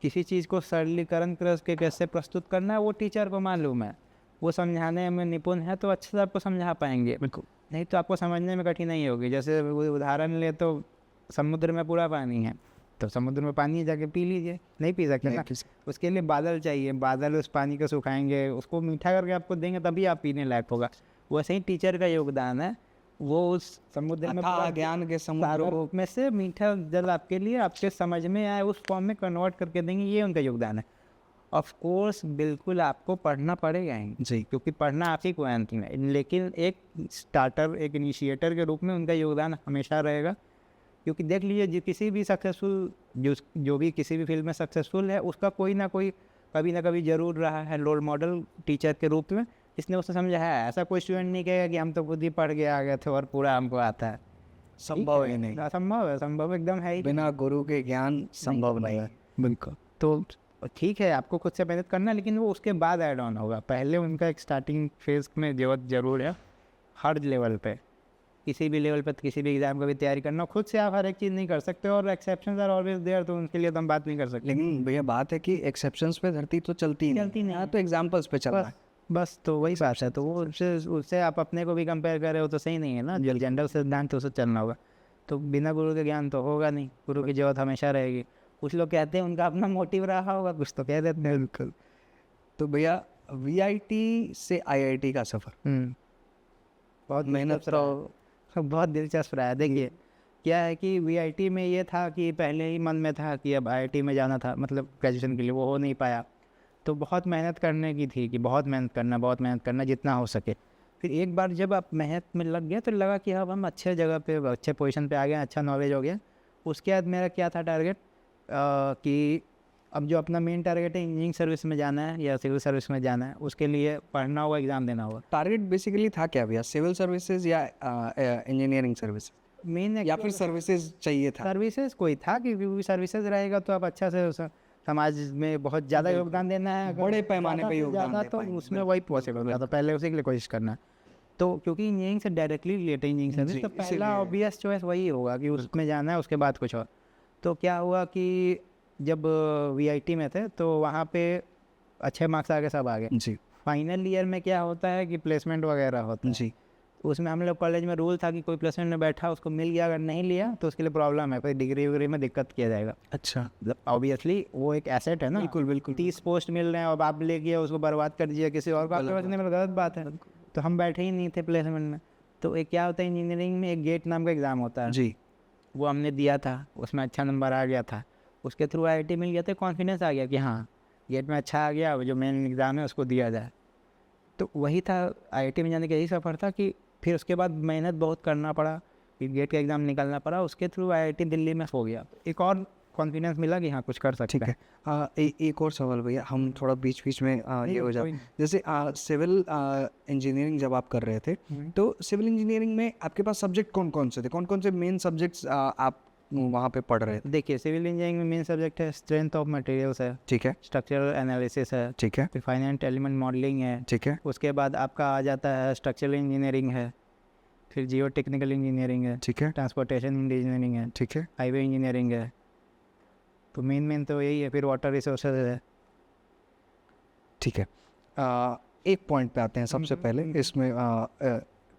किसी चीज़ को सरलीकरण करके कैसे प्रस्तुत करना है वो टीचर को मालूम है, वो समझाने में निपुण है, तो अच्छे से आपको समझा पाएंगे। बिल्कुल। नहीं तो आपको समझने में कठिनाई होगी। जैसे उदाहरण ले तो समुद्र में पूरा पानी है, तो समुद्र में पानी जाके पी लीजिए, नहीं पी सकते ना, उसके लिए बादल चाहिए, बादल उस पानी को सुखाएंगे, उसको मीठा करके आपको देंगे तभी आप पीने लायक होगा। वैसे ही टीचर का योगदान है, वो उस समुद्र में ज्ञान के समुद्र में से मीठा जल आपके लिए, आपके समझ में आए, उस फॉर्म में कन्वर्ट करके देंगे, ये उनका योगदान है। ऑफ कोर्स बिल्कुल आपको पढ़ना पड़ेगा ही जी, क्योंकि पढ़ना आप ही को अंतिम है, लेकिन एक स्टार्टर, एक इनिशिएटर के रूप में उनका योगदान हमेशा रहेगा। क्योंकि देख लीजिए, किसी भी सक्सेसफुल जो भी किसी भी फील्ड में सक्सेसफुल है, उसका कोई ना कोई कभी ना कभी जरूर रहा है रोल मॉडल टीचर के रूप में, इसने उसे समझा है। ऐसा कोई स्टूडेंट नहीं कहेगा कि हम तो खुद ही पढ़ के आ गए थे और पूरा हमको आता है, संभव ही नहीं। असंभव है, संभव एकदम है ही, बिना गुरु के ज्ञान संभव नहीं है। बिल्कुल। तो ठीक है, आपको खुद से मेहनत करना है, लेकिन वो उसके बाद ऐड ऑन होगा। पहले उनका एक स्टार्टिंग फेज में जरूर है, हर लेवल पे, किसी भी लेवल पे, किसी भी एग्जाम का भी तैयारी करना। खुद से आप हर एक चीज़ नहीं कर सकते, और एक्सेप्शंस आर ऑलवेज देयर, तो उनके लिए तो हम बात नहीं कर सकते। लेकिन भैया बात है कि एक्सेप्शंस पे धरती तो चलती नहीं है, तो एग्जाम्पल्स पे चल रहा है बस। तो वही बात है, तो वो उससे आप अपने को भी कंपेयर कर रहे हो तो सही नहीं है ना। जनरल सिद्धांत तो उससे चलना होगा, तो बिना गुरु के ज्ञान तो होगा नहीं, गुरु की जरूरत हमेशा रहेगी। कुछ लोग कहते हैं उनका अपना मोटिव रहा होगा, कुछ तो कह देते हैं। बिल्कुल। तो भैया VIT से IIT का सफ़र बहुत मेहनत, बहुत दिलचस्प रहा है। देखिए, क्या है कि वीआईटी में ये था कि पहले ही मन में था कि अब आईआईटी में जाना था, मतलब ग्रेजुएशन के लिए, वो हो नहीं पाया। तो बहुत मेहनत करने की थी कि बहुत मेहनत करना जितना हो सके। फिर एक बार जब आप मेहनत में लग गया तो लगा कि अब हम अच्छे जगह पे, अच्छे पोजीशन पे आ गए, अच्छा नॉलेज हो गया। उसके बाद मेरा क्या था टारगेट कि अब जो अपना मेन टारगेट है इंजीनियरिंग सर्विस में जाना है या सिविल सर्विस में जाना है, उसके लिए पढ़ना होगा, एग्ज़ाम देना होगा। टारगेट बेसिकली था क्या भैया, सिविल सर्विसेज या इंजीनियरिंग सर्विस, मेन या फिर सर्विसेज चाहिए था? सर्विसेज कोई था कि सर्विसेज रहेगा तो आप अच्छा से समाज में बहुत ज़्यादा योगदान देना है, अगर बड़े पैमाने ज़्यादा पे से योगदान ज़्यादा दे तो पाएंगे, उसमें वही पॉसिबल होता, तो पहले उसी के लिए कोशिश करना है। तो क्योंकि इंजीनियरिंग से डायरेक्टली रिलेटेड इंजीनियरिंग सर्विस, जी, तो पहला इसीलिए। ऑब्वियस चॉइस वही होगा कि उसमें जाना है, उसके बाद कुछ और। तो क्या हुआ कि जब वीआईटी में थे तो वहाँ पे अच्छे मार्क्स आ गए, सब आ गए। जी फाइनल ईयर में क्या होता है कि प्लेसमेंट वगैरह होता है। जी उसमें हम लोग कॉलेज में रूल था कि कोई प्लेसमेंट में बैठा उसको मिल गया, अगर नहीं लिया तो उसके लिए प्रॉब्लम है, कोई डिग्री वगैरह में दिक्कत किया जाएगा। अच्छा, मतलब ऑब्वियसली वो एक एसेट है ना। बिल्कुल बिल्कुल 30 पोस्ट मिल रहे हैं और आप ले गए उसको बर्बाद कर दीजिए किसी और को, आपके पास नहीं मिला, गलत बात है। तो हम बैठे ही नहीं थे प्लेसमेंट में। तो एक क्या होता है इंजीनियरिंग में, एक गेट नाम का एग्ज़ाम होता है, जी वो हमने दिया था, उसमें अच्छा नंबर आ गया था, उसके थ्रू आईआईटी मिल गया, तो कॉन्फिडेंस आ गया कि हाँ गेट में अच्छा आ गया, जो मेन एग्ज़ाम है उसको दिया जाए। तो वही था आईआईटी में जाने का, यही सफ़र था कि फिर उसके बाद मेहनत बहुत करना पड़ा, फिर गेट का एग्ज़ाम निकालना पड़ा, उसके थ्रू आईआईटी दिल्ली में हो गया। एक और कॉन्फिडेंस मिला कि हाँ कुछ कर सकते ठीक है। एक और सवाल भैया, हम थोड़ा बीच बीच में ये हो जाए, जैसे सिविल इंजीनियरिंग जब आप कर रहे थे, तो सिविल इंजीनियरिंग में आपके पास सब्जेक्ट कौन कौन से थे, कौन कौन से मेन सब्जेक्ट्स आप वहाँ पे पढ़ रहे थे? देखिए सिविल इंजीनियरिंग में मेन सब्जेक्ट है स्ट्रेंथ ऑफ मटेरियल्स है, ठीक है स्ट्रक्चरल एनालिसिस है, ठीक है फिर फाइनेंट एलिमेंट मॉडलिंग है, ठीक है उसके बाद आपका आ जाता है स्ट्रक्चरल इंजीनियरिंग है, फिर जियो टेक्निकल इंजीनियरिंग है, ठीक है ट्रांसपोर्टेशन इंजीनियरिंग है, ठीक है हाईवे इंजीनियरिंग है। तो मेन तो यही है, फिर वाटर रिसोर्सेज है। ठीक है। एक पॉइंट पे आते हैं सबसे पहले इसमें,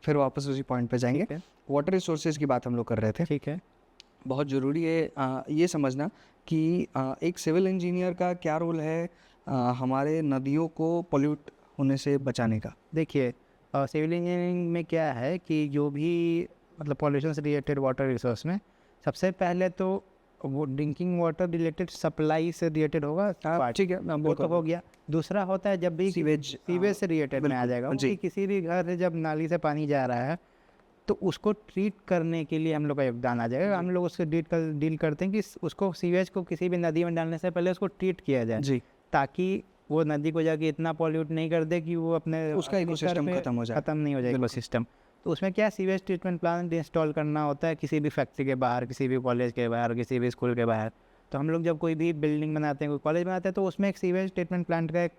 फिर वापस उसी पॉइंट पे जाएंगे। ठीक है, वाटर रिसोर्सेज की बात हम लोग कर रहे थे। ठीक है। बहुत ज़रूरी है ये समझना कि एक सिविल इंजीनियर का क्या रोल है हमारे नदियों को पोल्यूट होने से बचाने का। देखिए सिविल इंजीनियरिंग में क्या है कि जो भी मतलब पॉल्यूशन से रिलेटेड वाटर रिसोर्स में, सबसे पहले तो वो ड्रिंकिंग वाटर रिलेटेड सप्लाई से रिलेटेड होगा, ठीक है, वो तो हो गया। दूसरा होता है जब भी सीवेज से रिलेटेड में आ जाएगा, कि किसी भी घर से जब नाली से पानी जा रहा है तो उसको ट्रीट करने के लिए हम लोग का योगदान आ जाएगा। हम लोग उससे डील करते हैं कि उसको सीवेज को किसी भी नदी में डालने से पहले उसको ट्रीट किया जाए जी, ताकि वो नदी को जाके इतना पॉल्यूट नहीं कर दे कि वो अपने उसका इकोसिस्टम खत्म नहीं हो जाए इकोसिस्टम। तो उसमें क्या सीवेज ट्रीटमेंट प्लांट इंस्टॉल करना होता है किसी भी फैक्ट्री के बाहर, किसी भी कॉलेज के बाहर, किसी भी स्कूल के बाहर। तो हम लोग जब कोई भी बिल्डिंग बनाते हैं, कोई कॉलेज बनाते हैं, तो उसमें एक सीवेज ट्रीटमेंट प्लांट का एक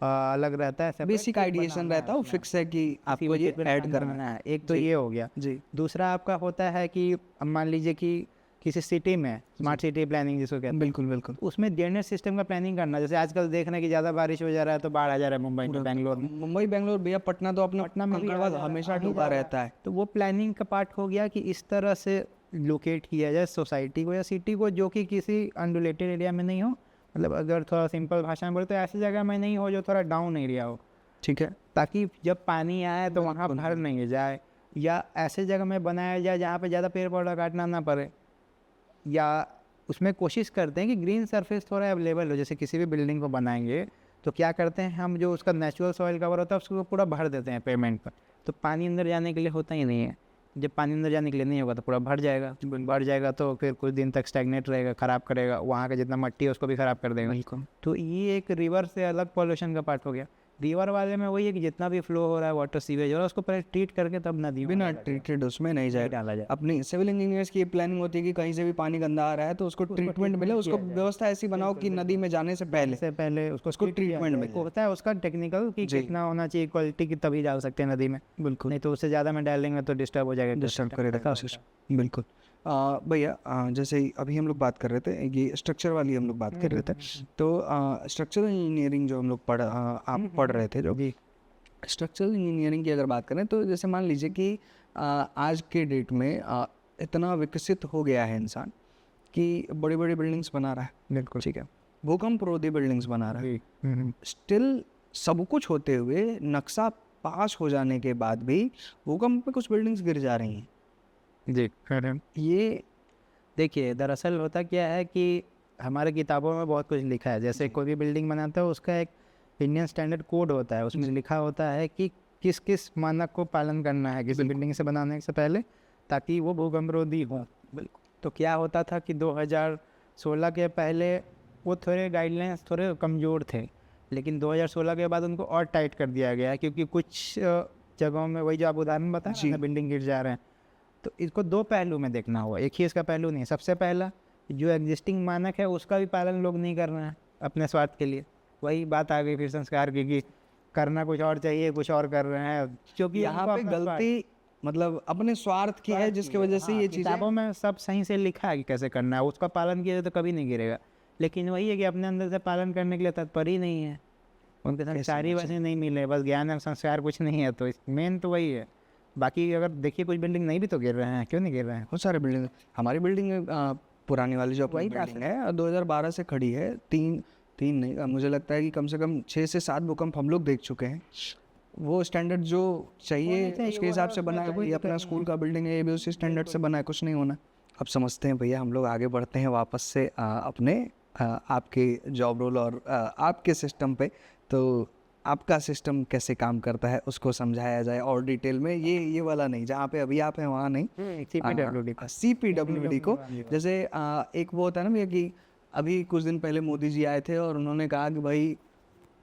अलग रहता है, बेसिक आइडिएशन रहता है, वो फिक्स है कि आपको ये ऐड करना है। एक तो ये हो गया जी, दूसरा आपका होता है कि अब मान लीजिए कि किसी सिटी में स्मार्ट सिटी प्लानिंग जिसको कहते हैं, बिल्कुल बिल्कुल, उसमें ड्रेनेज सिस्टम का प्लानिंग करना। जैसे आजकल देख रहे हैं कि ज़्यादा बारिश हो जा रहा है तो बाढ़ आ जा रहा है मुंबई में, बेंगलोर में। मुंबई बेंगलोर भैया, पटना तो अपना पटना में भी हमेशा डूबा रहता है। तो वो प्लानिंग का पार्ट हो गया कि इस तरह से लोकेट किया जाए सोसाइटी को या सिटी को, जो कि किसी अनरिलेटेड एरिया में नहीं हो। मतलब अगर थोड़ा सिंपल भाषा में बोले तो ऐसी जगह में नहीं हो जो थोड़ा डाउन एरिया हो, ठीक है, ताकि जब पानी आए तो वहाँ भर नहीं जाए, या ऐसे जगह में बनाया जाए जहाँ पे ज़्यादा पेड़ पौधा काटना ना पड़े, या उसमें कोशिश करते हैं कि ग्रीन सरफेस थोड़ा अवेलेबल हो। जैसे किसी भी बिल्डिंग को बनाएंगे तो क्या करते हैं हम, जो उसका नेचुरल सॉइल कवर होता है उसको पूरा भर देते हैं पेमेंट पर, तो पानी अंदर जाने के लिए होता ही नहीं है। जब पानी अंदर जाने के लिए नहीं होगा तो पूरा भर जाएगा तो फिर कुछ दिन तक स्टैग्नेट रहेगा, ख़राब करेगा, वहाँ का जितना मिट्टी है उसको भी ख़राब कर देगा। तो ये एक रिवर से अलग पॉल्यूशन का पार्ट हो गया। रिवर वाले में वही है कि जितना भी फ्लो हो रहा है वाटर सीवेज हो रहा है उसको पहले ट्रीट करके तब नदी में बिना ट्रीटेड उसमें नहीं जाए डाला जाए। अपनी सिविल इंजीनियर्स की प्लानिंग होती है कि कहीं से भी पानी गंदा आ रहा है तो उसको ट्रीटमेंट मिले, उसको व्यवस्था ऐसी बनाओ कि नदी में जाने से पहले उसको ट्रीटमेंट मिले। होता है उसका टेक्निकल कि कितना होना चाहिए क्वालिटी की, तभी डाल सकते हैं नदी में। बिल्कुल, नहीं तो उससे ज़्यादा में डालेंगे तो डिस्टर्ब हो जाएगा, डिस्टर्ब करेगा। बिल्कुल भैया, जैसे अभी हम लोग बात कर रहे थे, ये स्ट्रक्चर वाली हम लोग बात कर रहे थे, तो स्ट्रक्चरल इंजीनियरिंग जो हम लोग आप पढ़ रहे थे, जो भी स्ट्रक्चरल इंजीनियरिंग की अगर बात करें तो जैसे मान लीजिए कि आज के डेट में इतना विकसित हो गया है इंसान कि बड़ी बड़ी बिल्डिंग्स बना रहा है। बिल्कुल ठीक है, भूकंप रोधी बिल्डिंग्स बना रहा है। स्टिल सब कुछ होते हुए, नक्शा पास हो जाने के बाद भी भूकंप में कुछ बिल्डिंग्स गिर जा रही हैं। जी। ये देखिए, दरअसल होता क्या है कि हमारे किताबों में बहुत कुछ लिखा है। जैसे कोई भी बिल्डिंग बनाता है उसका एक इंडियन स्टैंडर्ड कोड होता है, उसमें लिखा होता है कि किस किस मानक को पालन करना है किसी बिल्डिंग से बनाने से पहले, ताकि वो भूकंपरोधी हो। बिल्कुल। तो क्या होता था कि 2016 के पहले वो थोड़े गाइडलाइंस थोड़े कमज़ोर थे, लेकिन 2016 के बाद उनको और टाइट कर दिया गया है, क्योंकि कुछ जगहों में वही जो आप उदाहरण बताया ना, बिल्डिंग गिर जा रहे हैं। तो इसको दो पहलू में देखना होगा, एक ही इसका पहलू नहीं है। सबसे पहला, जो एग्जिस्टिंग मानक है उसका भी पालन लोग नहीं कर रहे हैं अपने स्वार्थ के लिए। वही बात आ गई फिर संस्कार की कि करना कुछ और चाहिए, कुछ और कर रहे हैं, क्योंकि यहाँ पे गलती मतलब अपने स्वार्थ की है, जिसकी वजह से ये चीजें किताबों में सब सही से लिखा है कि कैसे करना है, उसका पालन किया तो कभी नहीं गिरेगा। लेकिन वही है कि अपने अंदर से पालन करने के लिए तत्पर ही नहीं है, उनके संस्कार ही वैसे नहीं मिले, बस ज्ञान और संस्कार कुछ नहीं है। तो मेन तो वही है। बाकी अगर देखिए कुछ बिल्डिंग नहीं भी तो गिर रहे हैं, क्यों नहीं गिर रहे हैं? बहुत सारे बिल्डिंग, हमारी बिल्डिंग पुरानी वाली जो अपनी बिल्डिंग है 2012 से खड़ी है, तीन नहीं, मुझे लगता है कि कम से कम 6 से 7 भूकंप हम लोग देख चुके हैं। वो स्टैंडर्ड जो चाहिए उसके हिसाब से बना है। ये अपना स्कूल का बिल्डिंग है, ये भी उसी स्टैंडर्ड से बना है, कुछ नहीं होना। अब समझते हैं भैया, हम लोग आगे बढ़ते हैं वापस से अपने आपके जॉब रोल और आपके सिस्टम पे। तो आपका सिस्टम कैसे काम करता है उसको समझाया जाए और डिटेल में, ये वाला नहीं जहाँ पे अभी आप हैं वहाँ नहीं, CPWD को। जैसे एक वो होता है ना भैया कि अभी कुछ दिन पहले मोदी जी आए थे और उन्होंने कहा कि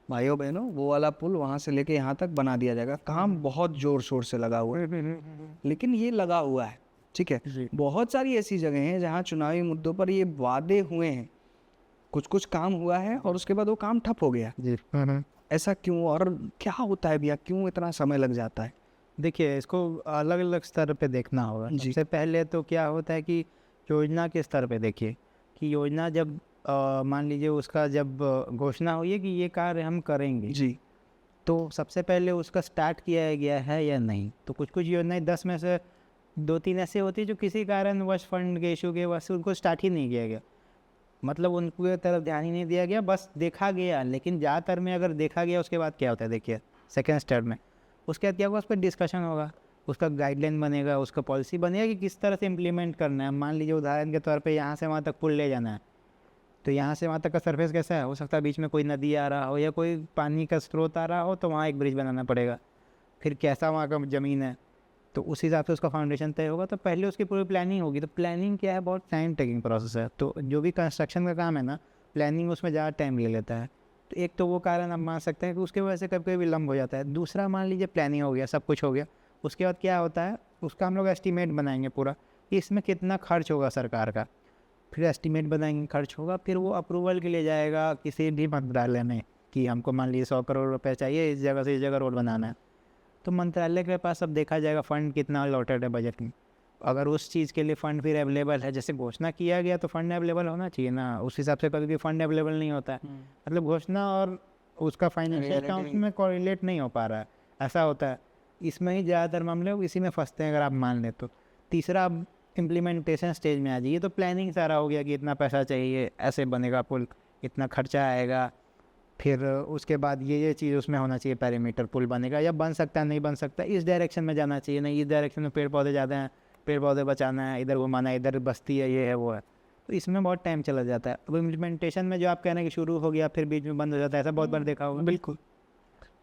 भाइयों बहनों, वो वाला पुल वहाँ से लेके यहाँ तक बना दिया जाएगा। काम बहुत जोर शोर से लगा हुआ है, लेकिन ये लगा हुआ है, ठीक है। बहुत सारी ऐसी जगह हैं जहाँ चुनावी मुद्दों पर ये वादे हुए हैं, कुछ काम हुआ है और उसके बाद वो काम ठप हो गया। ऐसा क्यों और क्या होता है भैया, क्यों इतना समय लग जाता है? देखिए, इसको अलग अलग स्तर पे देखना होगा। सबसे पहले तो क्या होता है कि योजना के स्तर पे देखिए कि योजना जब मान लीजिए उसका जब घोषणा हुई है कि ये कार्य हम करेंगे जी, तो सबसे पहले उसका स्टार्ट किया गया है या नहीं। तो कुछ योजनाएं 10 में से 2-3 ऐसे होती है जो किसी कारणवश फंड के इशू के वजह से उनको स्टार्ट ही नहीं किया गया, मतलब उनकी तरफ ध्यान ही नहीं दिया गया, बस देखा गया। लेकिन ज़्यादातर में अगर देखा गया उसके बाद क्या होता है, देखिए सेकेंड स्टेप में उसके बाद क्या होगा, उस पर डिस्कशन होगा, उसका गाइडलाइन बनेगा, उसका पॉलिसी बनेगा कि किस तरह से इम्प्लीमेंट करना है। मान लीजिए उदाहरण के तौर पे यहाँ से वहाँ तक पुल ले जाना है, तो यहाँ से वहाँ तक का सरफेस कैसा है, हो सकता है बीच में कोई नदी आ रहा हो या कोई पानी का स्रोत आ रहा हो, तो वहाँ एक ब्रिज बनाना पड़ेगा। फिर कैसा वहाँ का ज़मीन है, तो उस हिसाब से उसका फाउंडेशन तय होगा। तो पहले उसकी पूरी प्लानिंग होगी। तो प्लानिंग क्या है, बहुत टाइम टेकिंग प्रोसेस है। तो जो भी कंस्ट्रक्शन का काम है ना, प्लानिंग उसमें ज़्यादा टाइम ले लेता है। तो एक तो वो कारण आप मान सकते हैं कि उसके वजह से कभी कभी विलम्ब हो जाता है। दूसरा, मान लीजिए प्लानिंग हो गया, सब कुछ हो गया, उसके बाद क्या होता है, उसका हम लोग एस्टीमेट बनाएंगे पूरा कि इसमें कितना खर्च होगा सरकार का। फिर एस्टीमेट बनाएंगे, खर्च होगा, फिर वो अप्रूवल के लिए जाएगा किसी भी मंत्रालय में कि हमको मान लीजिए 100 करोड़ रुपये चाहिए, इस जगह से इस जगह रोड बनाना है। तो मंत्रालय के पास अब देखा जाएगा फंड कितना अलॉटेड है बजट में। अगर उस चीज़ के लिए फ़ंड फिर अवेलेबल है, जैसे घोषणा किया गया तो फंड अवेलेबल होना चाहिए ना, उस हिसाब से कभी भी फंड अवेलेबल नहीं होता है। मतलब घोषणा और उसका फाइनेंशियल अकाउंट में कोरिलेट नहीं हो पा रहा है, ऐसा होता है। इसमें ही ज़्यादातर मामले इसी में फंसते हैं, अगर आप मान लें तो। तीसरा, अब इम्प्लीमेंटेशन स्टेज में आ जाइए तो प्लानिंग सारा हो गया कि इतना पैसा चाहिए, ऐसे बनेगा पुल, इतना खर्चा आएगा, फिर उसके बाद ये चीज़ उसमें होना चाहिए, पैरामीटर पुल बनेगा या बन सकता है, नहीं बन सकता, इस डायरेक्शन में जाना चाहिए, नहीं इस डायरेक्शन में पेड़ पौधे ज़्यादा हैं, पेड़ पौधे बचाना है, इधर घुमाना है, इधर बस्ती है, ये है वो है। तो इसमें बहुत टाइम चला जाता है। अब इम्प्लीमेंटेशन में जो आप कह रहे हैं कि शुरू हो गया फिर बीच में बंद हो जाता है, ऐसा बहुत बार देखा होगा। बिल्कुल।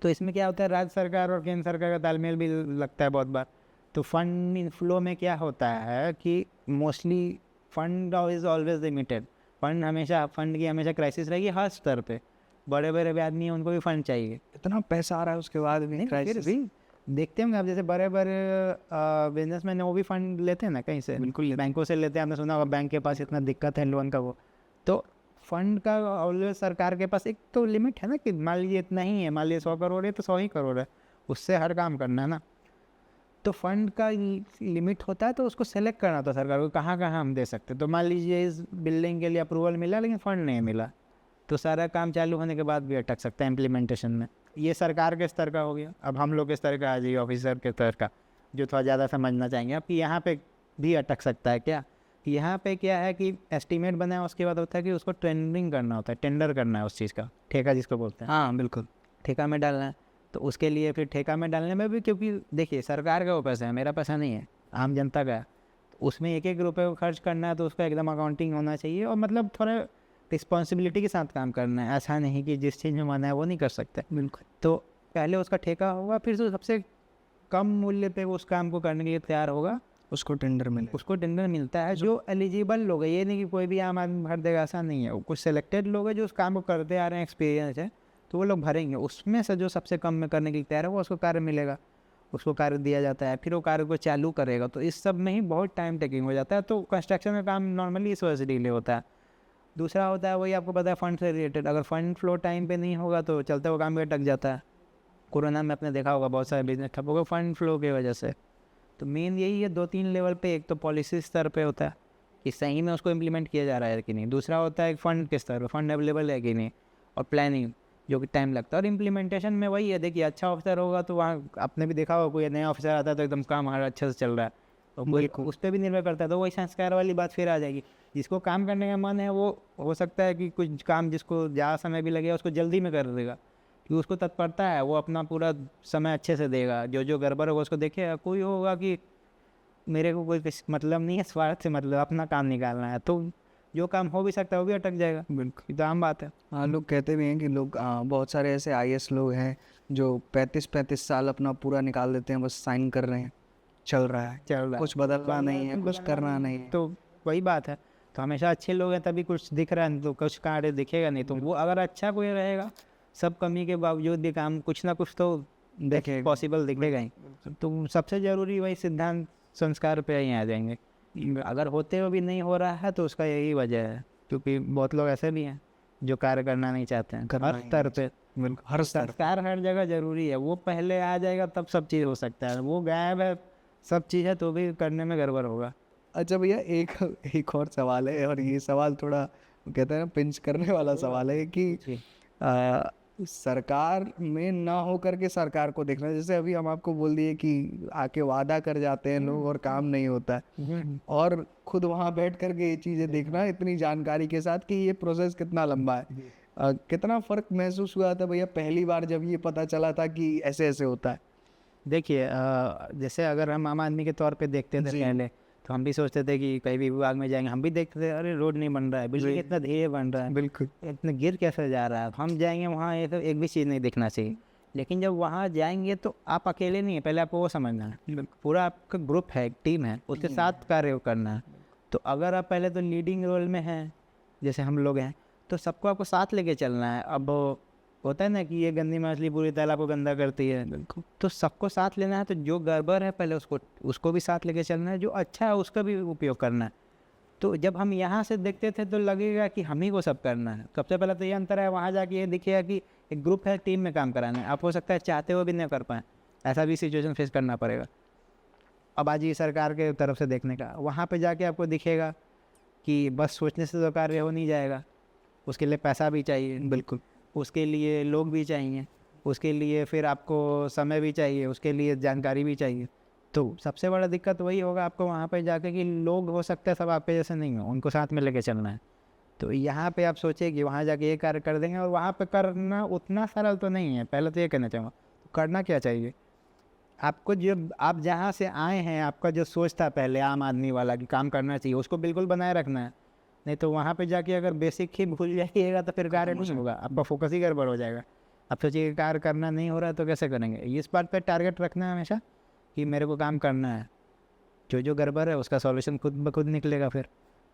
तो इसमें क्या होता है, राज्य सरकार और केंद्र सरकार का तालमेल भी लगता है बहुत बार। तो फंड इनफ्लो में क्या होता है कि mostly fund is always limited. Fund की हमेशा क्राइसिस रहेगी हर स्तर पे। बड़े बड़े आदमी हैं, उनको भी फंड चाहिए, इतना पैसा आ रहा है उसके बाद भी क्राइसिस। फिर भी देखते होंगे आप, जैसे बड़े बड़े बिजनेसमैन है वो भी फंड लेते हैं ना कहीं से, बिल्कुल बैंकों से लेते हैं। आपने सुना होगा बैंक के पास इतना दिक्कत है लोन का, वो तो फंड का ऑलवेज सरकार के पास एक तो लिमिट है ना कि मान लीजिए इतना ही है, मान लीजिए 100 करोड़ है तो 100 ही करोड़ है, उससे हर काम करना है ना। तो फंड का लिमिट होता है, तो उसको सेलेक्ट करना होता है सरकार को कहाँ कहाँ हम दे सकते हैं। तो मान लीजिए इस बिल्डिंग के लिए अप्रूवल मिला लेकिन फंड नहीं मिला, तो सारा काम चालू होने के बाद भी अटक सकता है इम्प्लीमेंटेशन में। ये सरकार के स्तर का हो गया। अब हम लोग के स्तर का आ जाइए, ऑफिसर के स्तर का, जो थोड़ा ज़्यादा समझना चाहेंगे आप कि यहाँ पे भी अटक सकता है क्या। यहाँ पे क्या है कि एस्टीमेट बना है, उसके बाद होता है कि उसको टेंडरिंग करना होता है, टेंडर करना है उस चीज़ का, ठेका जिसको बोलते हैं। हाँ बिल्कुल, ठेका में डालना है। तो उसके लिए फिर ठेका में डालने में भी, क्योंकि देखिए सरकार का वो पैसा है, मेरा पैसा नहीं है, आम जनता का है, उसमें एक एक रुपये को खर्च करना है तो उसका एकदम अकाउंटिंग होना चाहिए, और मतलब थोड़ा रिस्पॉन्सिबिलिटी के साथ काम करना है। ऐसा नहीं कि जिस चीज़ में मन है वो नहीं कर सकते। बिल्कुल। तो पहले उसका ठेका होगा, फिर जो सबसे कम मूल्य पे वो उस काम को करने के लिए तैयार होगा उसको टेंडर मिले। उसको टेंडर मिलता है। जो एलिजिबल लोग हैं, ये नहीं कि कोई भी आम आदमी भर देगा, ऐसा नहीं है। कुछ सिलेक्टेड लोग हैं जो उस काम को करते आ रहे हैं, एक्सपीरियंस है, तो वो लोग भरेंगे। उसमें से जो सबसे कम में करने के लिए तैयार है वो उसको कार्य मिलेगा, उसको कार्य दिया जाता है, फिर वो कार्य को चालू करेगा। तो इस सब में ही बहुत टाइम टेकिंग हो जाता है। तो कंस्ट्रक्शन का काम नॉर्मली इस वजह से डिले होता है। दूसरा होता है वही आपको पता है फंड से रिलेटेड। अगर फंड फ्लो टाइम पे नहीं होगा तो चलते हुए काम भी अटक जाता है। कोरोना में आपने देखा होगा बहुत सारे बिजनेस ठप हो गए फंड फ्लो की वजह से। तो मेन यही है 2-3 लेवल पे। एक तो पॉलिसी स्तर पे होता है कि सही में उसको इम्प्लीमेंट किया जा रहा है कि नहीं। दूसरा होता है फंड के स्तर पर, फंड अवेलेबल है कि नहीं, और प्लानिंग जो कि टाइम लगता है। और इम्प्लीमेंटेशन में वही है, देखिए अच्छा ऑफिसर होगा तो वहाँ आपने भी देखा होगा कोई नया ऑफिसर आता है तो एकदम काम हर अच्छे से चल रहा है, तो कोई उस पर भी निर्भर करता है। तो वही संस्कार वाली बात फिर आ जाएगी। जिसको काम करने का मन है वो हो सकता है कि कुछ काम जिसको ज़्यादा समय भी लगेगा उसको जल्दी में कर देगा, कि उसको तत्परता है, वो अपना पूरा समय अच्छे से देगा। जो गड़बड़ होगा उसको देखेगा। कोई होगा कि मेरे को कोई मतलब नहीं है, स्वार्थ से मतलब अपना काम निकालना है, तो जो काम हो भी सकता है वो भी अटक जाएगा। बिल्कुल, तो आम बात है। हाँ, लोग कहते भी हैं कि लोग बहुत सारे ऐसे आईएएस लोग हैं जो 35-35 साल अपना पूरा निकाल देते हैं, बस साइन कर रहे हैं, चल रहा है, कुछ बदलना नहीं है, कुछ करना नहीं है। तो वही बात है। तो हमेशा अच्छे लोग हैं तभी कुछ दिख रहा है, तो कुछ कार्य दिखेगा नहीं। तो वो अगर अच्छा कोई रहेगा, सब कमी के बावजूद भी काम कुछ ना कुछ तो देखेगा, पॉसिबल दिखेगा ही। तो सबसे ज़रूरी वही सिद्धांत संस्कार पे ही आ जाएंगे। अगर होते हुए भी नहीं हो रहा है तो उसका यही वजह है, क्योंकि बहुत लोग ऐसे भी हैं जो कार्य करना नहीं चाहते हैं हर स्तर पे। हर स्तर। संस्कार हर जगह जरूरी है। वो पहले आ जाएगा तब सब चीज़ हो सकता है। वो गायब है सब चीज़ है तो भी करने में गड़बड़ होगा। अच्छा भैया, एक और सवाल है, और ये सवाल थोड़ा कहते हैं ना पिंच करने वाला सवाल है कि सरकार में ना हो करके सरकार को देखना। जैसे अभी हम आपको बोल दिए कि आके वादा कर जाते हैं लोग और काम नहीं होता है, और खुद वहाँ बैठ करके ये चीज़ें देखना इतनी जानकारी के साथ कि ये प्रोसेस कितना लंबा है। कितना फ़र्क महसूस हुआ था भैया पहली बार जब ये पता चला था कि ऐसे ऐसे होता है? देखिए जैसे अगर हम आम आदमी के तौर पे देखते थे पहले, तो हम भी सोचते थे कि कहीं भी विभाग में जाएंगे, हम भी देखते थे अरे रोड नहीं बन रहा है, बिजली कितना धीरे बन रहा है, बिल्कुल, इतना गिर कैसे जा रहा है। हम जाएंगे वहाँ, ये तो एक भी चीज़ नहीं दिखना चाहिए। लेकिन जब वहाँ जाएंगे तो आप अकेले नहीं है, पहले आपको वो समझना है पूरा आपका ग्रुप है, एक टीम है, उसके साथ कार्य करना है। तो अगर आप पहले तो लीडिंग रोल में हैं जैसे हम लोग हैं, तो सबको आपको साथ लेके चलना है। अब होता है ना कि ये गंदी मछली पूरी तालाब को गंदा करती है, तो सबको साथ लेना है। तो जो गड़बड़ है पहले उसको भी साथ लेके चलना है, जो अच्छा है उसका भी उपयोग करना है। तो जब हम यहाँ से देखते थे तो लगेगा कि हम ही को सब करना है। सबसे पहले तो ये अंतर है, वहाँ जाके ये दिखेगा कि एक ग्रुप है, टीम में काम कराना है। आप हो सकता है चाहते हुए भी नहीं कर पाएँ, ऐसा भी सिचुएशन फेस करना पड़ेगा। अब आज ये सरकार के तरफ से देखने का, वहाँ पे जाके आपको दिखेगा कि बस सोचने से तो कार्य हो नहीं जाएगा, उसके लिए पैसा भी चाहिए, बिल्कुल, उसके लिए लोग भी चाहिए, उसके लिए फिर आपको समय भी चाहिए, उसके लिए जानकारी भी चाहिए। तो सबसे बड़ा दिक्कत वही होगा आपको वहाँ पे जाके कि लोग हो सकते हैं सब आप पे जैसे नहीं हो, उनको साथ में लेके चलना है। तो यहाँ पे आप सोचिए कि वहाँ जाके ये कार्य कर देंगे, और वहाँ पे करना उतना सरल तो नहीं है। पहले तो ये कहना चाहूँगा, तो करना क्या चाहिए आपको, जो आप जहाँ से आए हैं, आपका जो सोच था पहले आम आदमी वाला कि काम करना चाहिए, उसको बिल्कुल बनाए रखना है। नहीं तो वहाँ पे जाके अगर बेसिक ही भूल जाइएगा तो फिर कार्य नहीं होगा, आपका फोकस ही गड़बड़ हो जाएगा। अब सोचिए कार्य करना नहीं हो रहा है तो कैसे करेंगे। इस बात पे टारगेट रखना है हमेशा कि मेरे को काम करना है, जो गड़बड़ है उसका सॉल्यूशन खुद ब खुद निकलेगा फिर।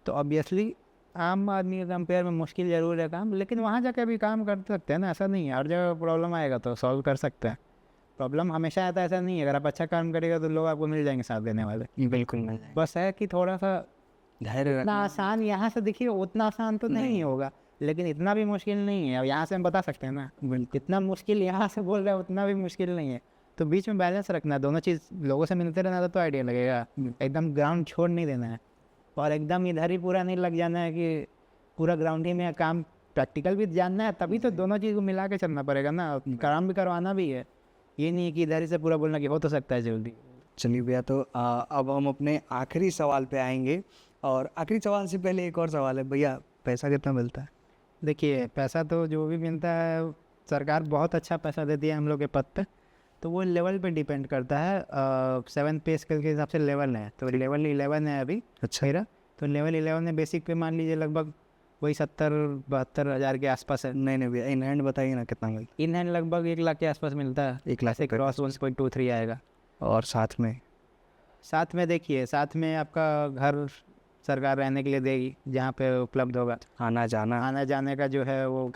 तो ऑब्वियसली आम आदमी के कंपेयर में मुश्किल ज़रूर है काम, लेकिन वहाँ जाके भी काम कर सकते हैं ना, ऐसा नहीं है। हर जगह प्रॉब्लम आएगा तो सॉल्व कर सकते हैं। प्रॉब्लम हमेशा आता है, ऐसा नहीं है। अगर आप अच्छा काम करेगा तो लोग आपको मिल जाएंगे साथ देने वाले, बिल्कुल मिल जाएंगे। बस है कि थोड़ा सा धैर्य इतना आसान यहाँ से देखिए, उतना आसान तो नहीं होगा, लेकिन इतना भी मुश्किल नहीं है। अब यहाँ से हम बता सकते हैं ना, इतना मुश्किल यहाँ से बोल रहे हैं उतना भी मुश्किल नहीं है। तो बीच में बैलेंस रखना है, दोनों चीज़ लोगों से मिलते रहना तो आइडिया लगेगा। एकदम ग्राउंड छोड़ नहीं देना है, और एकदम इधर ही पूरा नहीं लग जाना है कि पूरा ग्राउंड ही में काम। प्रैक्टिकल भी जानना है, तभी तो दोनों चीज़ को मिला के चलना पड़ेगा ना, काम भी करवाना भी है। ये नहीं है कि इधर ही से पूरा बोलना कि हो तो सकता है जल्दी। चलिए भैया, तो अब हम अपने आखिरी सवाल पे आएंगे, और आखिरी सवाल से पहले एक और सवाल है भैया, पैसा कितना मिलता है? देखिए पैसा तो जो भी मिलता है, सरकार बहुत अच्छा पैसा देती है हम लोग के पद पे, तो वो लेवल पे डिपेंड करता है। 7 पे स्केल के हिसाब से लेवल है, तो लेवल 11 है अभी। अच्छा। मेरा तो लेवल 11 में बेसिक पे मान लीजिए लगभग वही 70-72 हज़ार के आसपास है। नहीं नहीं भैया, इन हैंड बताइए ना कितना मिलता इन हैंड लगभग 1 लाख के आसपास मिलता है। 1 लाख से क्रॉस 1.23 आएगा। है। और साथ में देखिए साथ में आपका घर सरकार रहने के लिए देगी, जहाँ पे उपलब्ध होगा। आना जाने का जो है वो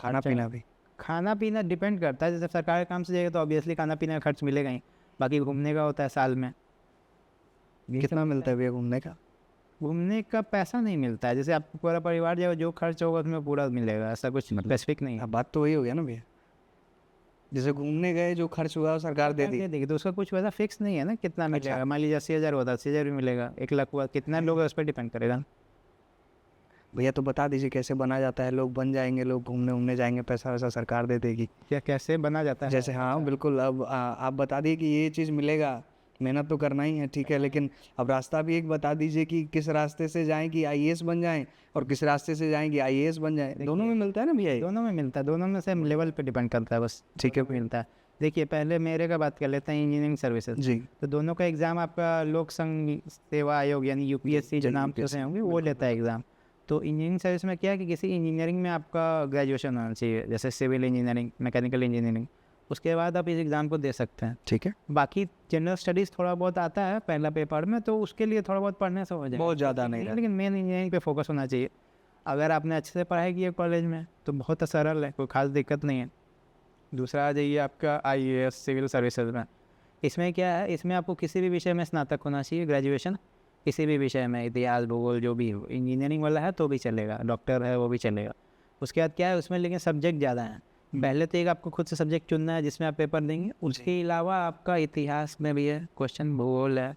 खाना पीना डिपेंड करता है। जैसे सरकार के काम से जाएगा तो ऑब्वियसली खाना पीने का खर्च मिलेगा ही, बाकी घूमने का होता है साल में। कितना मिलता है भैया घूमने का पैसा नहीं मिलता है, जैसे आपको पूरा परिवार जाएगा जो खर्च होगा उसमें पूरा मिलेगा, ऐसा कुछ स्पेसिफिक नहीं है। बात तो वही हो गया ना भैया, जैसे घूमने गए जो खर्च हुआ सरकार दे दी, तो उसका कुछ वैसा फिक्स नहीं है ना कितना मिलेगा। मान लीजिए 80,000 हुआ था, 80,000 भी मिलेगा। 1 लाख हुआ, कितना लोग है उस पर डिपेंड करेगा। भैया तो बता दीजिए कैसे बना जाता है, लोग बन जाएंगे, लोग घूमने जाएंगे, पैसा वैसा सरकार दे देगी क्या, कैसे बना जाता है? जैसे हाँ बिल्कुल। अब आप बता दिए कि ये चीज़ मिलेगा, मेहनत तो करना ही है, ठीक है, लेकिन अब रास्ता भी एक बता दीजिए कि किस रास्ते से जाएं कि आईएएस बन जाएं और किस रास्ते से जाएं कि आईएएस बन जाएं। दोनों में मिलता है ना भैया? दोनों में मिलता है, दोनों में सेम लेवल पे डिपेंड करता है बस। ठीक है, मिलता है। देखिए पहले मेरे का बात कर लेते हैं, इंजीनियरिंग सर्विसेज जी। तो दोनों का एग्ज़ाम आपका लोक संघ सेवा आयोग यानी यूपीएससी जो नाम से होंगे वो लेता है एग्ज़ाम। तो इंजीनियरिंग सर्विस में क्या है कि किसी इंजीनियरिंग में आपका ग्रेजुएशन होना चाहिए, जैसे सिविल इंजीनियरिंग, मैकेनिकल इंजीनियरिंग, उसके बाद आप इस एग्ज़ाम को दे सकते हैं। ठीक है। बाकी जनरल स्टडीज़ थोड़ा बहुत आता है पहला पेपर में, तो उसके लिए थोड़ा बहुत पढ़ने से हो जाएगा, बहुत ज़्यादा नहीं, लेकिन मेन इंजीनियरिंग पे फोकस होना चाहिए। अगर आपने अच्छे से पढ़ाई की है कॉलेज में तो बहुत सरल है, कोई खास दिक्कत नहीं है। दूसरा आ जाइए आपका आईएएस सिविल सर्विसेज में। इसमें क्या है, इसमें आपको किसी भी विषय में स्नातक होना चाहिए, ग्रेजुएशन किसी भी विषय में, इतिहास भूगोल जो भी हो। इंजीनियरिंग वाला है तो भी चलेगा, डॉक्टर है वो भी चलेगा। उसके बाद क्या है, उसमें लेकिन सब्जेक्ट ज़्यादा हैं। पहले तो एक आपको खुद से सब्जेक्ट चुनना है जिसमें आप पेपर देंगे, उसके अलावा आपका इतिहास में भी है क्वेश्चन, भूगोल है,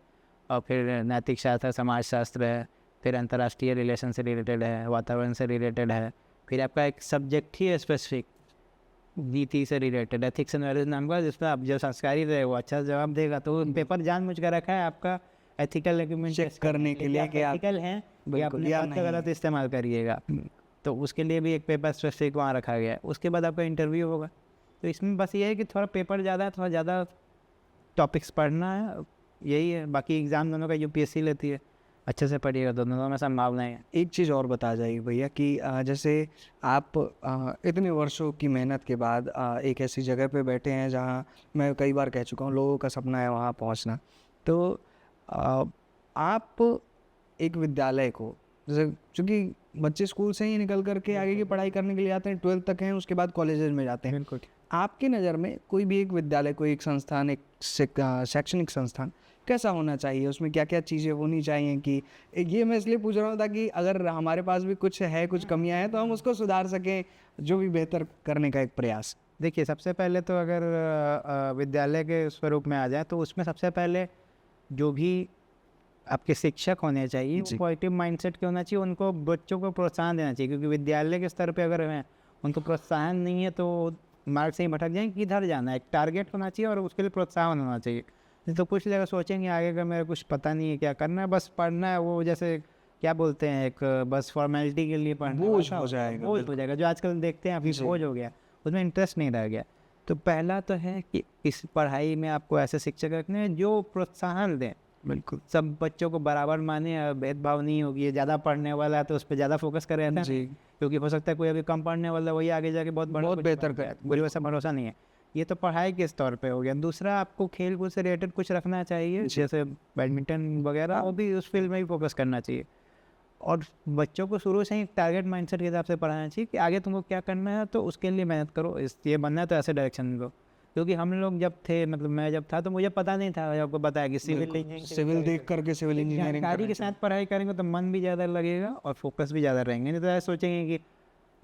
और फिर नैतिक शास्त्र, समाज शास्त्र है, फिर अंतर्राष्ट्रीय रिलेशन से रिलेटेड है, वातावरण से रिलेटेड है, फिर आपका एक सब्जेक्ट ही है स्पेसिफिक नीति से रिलेटेड, एथिक्स एंड वैल्यूज नाम का, जिसमें आप जो संस्कारी रहे वो अच्छा जवाब देगा। तो पेपर जानबूझ कर रखा है आपका एथिकल डॉक्यूमेंट चेक करने के लिए कि आप एथिकल हैं या अपने बात का गलत इस्तेमाल करिएगा, तो उसके लिए भी एक पेपर स्पेसिफिक वहाँ रखा गया है। उसके बाद आपका इंटरव्यू होगा। तो इसमें बस ये है कि थोड़ा पेपर ज़्यादा है, थोड़ा ज़्यादा टॉपिक्स पढ़ना है, यही है। बाकी एग्ज़ाम दोनों का यूपीएससी लेती है, अच्छे से पढ़िएगा, दोनों में संभावनाएं हैं। एक चीज़ और बता जाइए भैया कि जैसे आप इतने वर्षों की मेहनत के बाद एक ऐसी जगह पे बैठे हैं जहाँ मैं कई बार कह चुका हूँ लोगों का सपना है वहाँ पहुँचना, तो आप एक विद्यालय को, जैसे चूँकि बच्चे स्कूल से ही निकल करके आगे की पढ़ाई करने के लिए आते हैं, 12th तक हैं, उसके बाद कॉलेजेस में जाते हैं, बिल्कुल। आपकी नज़र में कोई भी एक विद्यालय, कोई एक संस्थान, एक शैक्षणिक संस्थान कैसा होना चाहिए, उसमें क्या क्या चीज़ें होनी चाहिए? कि ये मैं इसलिए पूछ रहा हूँ ताकि अगर हमारे पास भी कुछ है, कुछ कमियां हैं, तो हम उसको सुधार सकें, जो भी बेहतर करने का एक प्रयास। देखिए सबसे पहले तो अगर विद्यालय के स्वरूप में आ जाए तो उसमें सबसे पहले जो भी आपके शिक्षक होने चाहिए वो पॉजिटिव माइंडसेट के होना चाहिए, उनको बच्चों को प्रोत्साहन देना चाहिए, क्योंकि विद्यालय के स्तर पे अगर हैं उनको प्रोत्साहन नहीं है तो मार्ग से ही भटक जाएंगे, किधर जाना है। एक टारगेट होना चाहिए और उसके लिए प्रोत्साहन होना चाहिए। नहीं तो कुछ जगह सोचेंगे आगे का मेरा कुछ पता नहीं है क्या करना है, बस पढ़ना है, वो जैसे क्या बोलते हैं एक बस फॉर्मेलिटी के लिए पढ़ना, बोझ हो जाएगा, बोझ हो जाएगा, जो आजकल देखते हैं अभी बोझ हो गया, उसमें इंटरेस्ट नहीं रह गया। तो पहला तो है कि इस पढ़ाई में आपको ऐसे शिक्षक रखने हैं जो प्रोत्साहन दें, बिल्कुल सब बच्चों को बराबर माने, भेदभाव नहीं होगी। ज़्यादा पढ़ने वाला है तो उस पर ज़्यादा फोकस करें ना, क्योंकि हो सकता है कोई अभी कम पढ़ने वाला वही आगे जाके बहुत बेहतर करे, कोई वैसा भरोसा नहीं है। ये तो पढ़ाई के तौर पे हो गया। दूसरा आपको खेल कूद से रिलेटेड कुछ रखना चाहिए, जैसे बैडमिंटन वगैरह, वो भी उस फील्ड में भी फोकस करना चाहिए। और बच्चों को शुरू से ही टारगेट माइंडसेट के हिसाब से पढ़ाना चाहिए कि आगे तुमको क्या करना है तो उसके लिए मेहनत करो, ये बनना है तो ऐसे डायरेक्शन में लो। क्योंकि हम लोग जब थे, मतलब मैं जब था तो मुझे पता नहीं था, आपको बताया कि सिविल देख करके सिविल इंजीनियरिंग जानकारी के साथ पढ़ाई करेंगे तो मन भी ज़्यादा लगेगा और फोकस भी ज़्यादा रहेंगे। नहीं तो ऐसा सोचेंगे कि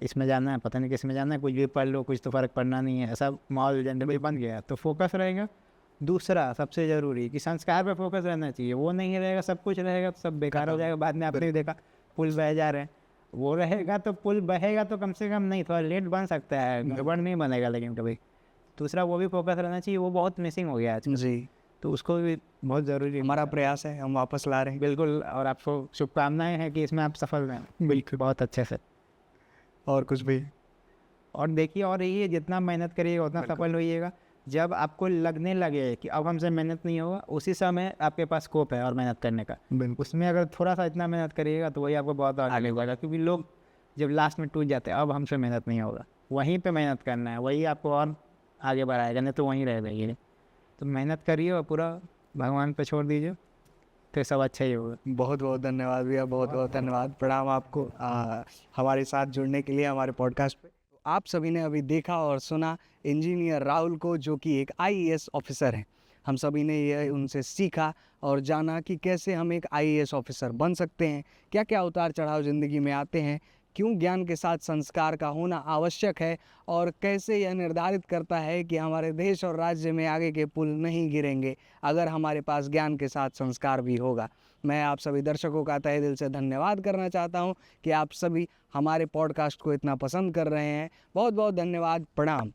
इसमें जाना है, पता नहीं किस में जाना है, कुछ भी पढ़ लो, कुछ तो फ़र्क पड़ना नहीं है, ऐसा माहौल जनरली बन गया, तो फोकस रहेगा। दूसरा सबसे ज़रूरी कि संस्कार पे फोकस रहना चाहिए, वो नहीं रहेगा सब कुछ रहेगा तो सब बेकार हो जाएगा। बाद में आपने भी देखा पुल बह जा रहे हैं, वो रहेगा तो पुल बहेगा तो कम से कम नहीं, थोड़ा लेट बन सकता है, गड़बड़ नहीं बनेगा लेकिन कभी। दूसरा वो भी फोकस रहना चाहिए, वो बहुत मिसिंग हो गया आज जी, तो उसको भी बहुत ज़रूरी, हमारा प्रयास है, हम वापस ला रहे हैं। बिल्कुल, और आपको शुभकामनाएं हैं कि इसमें आप सफल रहें बिल्कुल बहुत अच्छे से। और कुछ भी? और देखिए, और यही है जितना मेहनत करिएगा उतना सफल होइएगा। जब आपको लगने लगे कि अब हमसे मेहनत नहीं होगा, उसी समय आपके पास स्कोप है और मेहनत करने का। उसमें अगर थोड़ा सा इतना मेहनत करिएगा तो वही आपको बहुत आगे बढ़ेगा, क्योंकि लोग जब लास्ट में टूट जाते हैं अब हमसे मेहनत नहीं होगा, वहीं पे मेहनत करना है, वही आपको और आगे बढ़ाएगा, नहीं तो वहीं रह जाइए। तो मेहनत करिए और पूरा भगवान पे छोड़ दीजिए, तो सब अच्छा ही होगा। बहुत बहुत धन्यवाद भैया, बहुत बहुत धन्यवाद। प्रणाम आपको हमारे साथ जुड़ने के लिए हमारे पॉडकास्ट पे। आप सभी ने अभी देखा और सुना इंजीनियर राहुल को, जो कि एक आईएएस ऑफिसर हैं। हम सभी ने यह उनसे सीखा और जाना कि कैसे हम एक आईएएस ऑफिसर बन सकते हैं, क्या क्या उतार चढ़ाव ज़िंदगी में आते हैं, क्यों ज्ञान के साथ संस्कार का होना आवश्यक है, और कैसे यह निर्धारित करता है कि हमारे देश और राज्य में आगे के पुल नहीं गिरेंगे अगर हमारे पास ज्ञान के साथ संस्कार भी होगा। मैं आप सभी दर्शकों का तहे दिल से धन्यवाद करना चाहता हूं कि आप सभी हमारे पॉडकास्ट को इतना पसंद कर रहे हैं। बहुत बहुत धन्यवाद। प्रणाम।